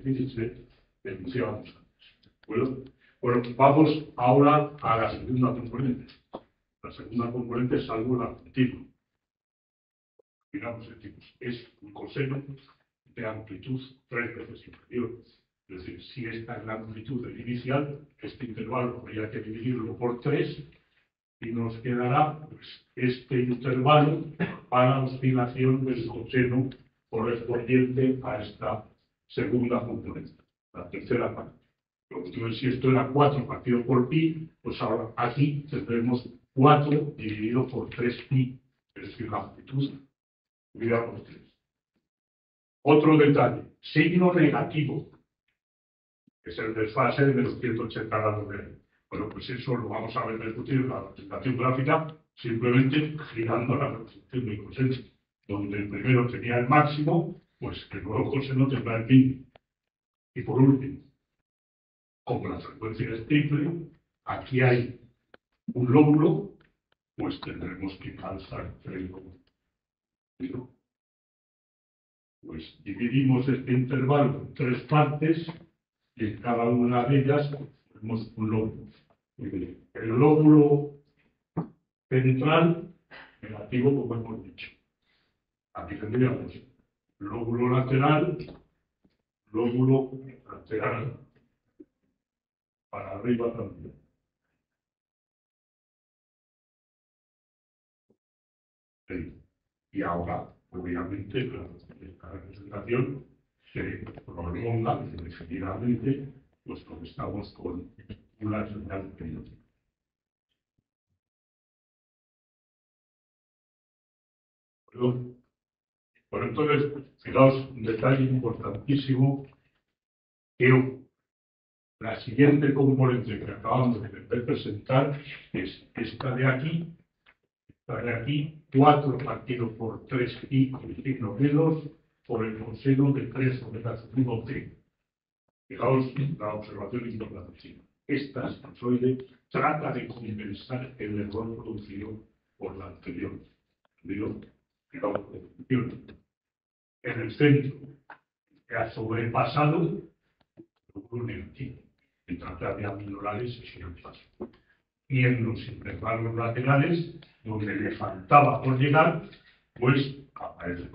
[SPEAKER 1] Dirichlet denunciábamos antes. Bueno, vamos ahora a la segunda componente. La segunda componente, salvo la continua. Miramos, decimos, es un coseno de amplitud 3 veces inferior. Es decir, si esta es la amplitud del inicial, este intervalo habría que dividirlo por 3 y nos quedará pues, este intervalo para la oscilación del coseno correspondiente a esta segunda componente, la tercera parte. Entonces, si esto era 4 partido por pi, pues ahora aquí tendremos 4 dividido por 3pi, es decir, la amplitud dividida por 3. Otro detalle, signo negativo, que es el desfase de los 180 grados de año. Bueno, pues eso lo vamos a repercutir en la representación gráfica simplemente girando la representación del coseno. Donde el primero tenía el máximo, pues el nuevo coseno tendrá el mínimo. Y por último, como la frecuencia es triple, aquí hay un lóbulo, pues tendremos que calzar el lóbulo. Pues dividimos este intervalo en 3 partes y en cada una de ellas tenemos un lóbulo. El lóbulo central, negativo, como hemos dicho. Aquí tendríamos lóbulo lateral, para arriba también. Y ahora, obviamente, la representación se prolonga indefinidamente, pues cuando estamos con una señal periódica. Por entonces, fijaos, un detalle importantísimo, que la siguiente componente que acabamos de presentar es esta de aquí, 4 partido por 3pi con signo menos por el coseno de 3 omega sub 1 t. Fijaos la observación importantísima. Esta sinusoide trata de compensar el error producido por la anterior. Fijaos, en el centro que ha sobrepasado el lóbulo negativo, mientras que había minerales y sin paso. Y en los intervalos laterales, donde le faltaba por llegar, pues aparece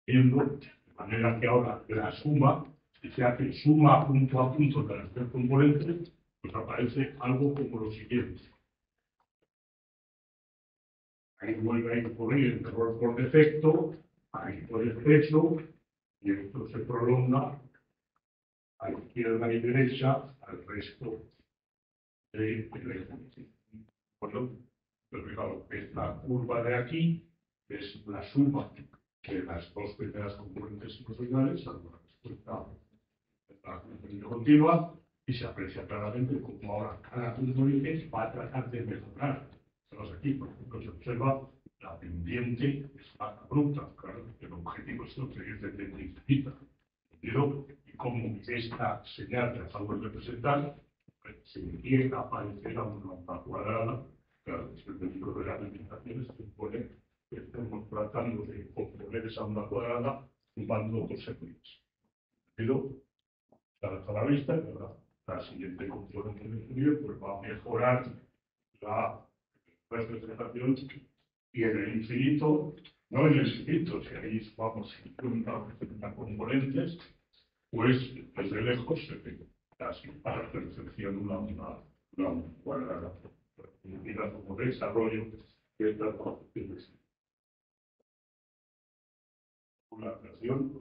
[SPEAKER 1] viendo, de manera que ahora la suma, si se hace suma a punto de las 3 componentes, pues aparece algo como lo siguiente. Ahí vuelve a incurrir el error por defecto, ahí por el techo, y esto se prolonga a izquierda y derecha al resto de bueno, pero claro, esta curva de aquí es la suma de las dos primeras componentes sinusoidales, salvo la respuesta de la componente continua, y se aprecia claramente cómo ahora cada punto de origen va a tratar de mejorar. Pero aquí, por ejemplo, se observa la pendiente es más abrupta, claro, el objetivo es no seguir de pendiente infinita. ¿Entendido? Y como esta señal que acabo de representar, se empieza a aparecer a una onda cuadrada, claro, es el técnico de las limitaciones que supone que estamos tratando de componer esa onda cuadrada sumando dos segmentos. Pero, a la vista, la siguiente componente del estudio pues, va a mejorar la representación y en el infinito, no en el infinito, si ahí vamos a componentes, pues desde lejos se ve casi a la percepción una cuadrada. Mira como desarrollo de estas concepciones. Una atracción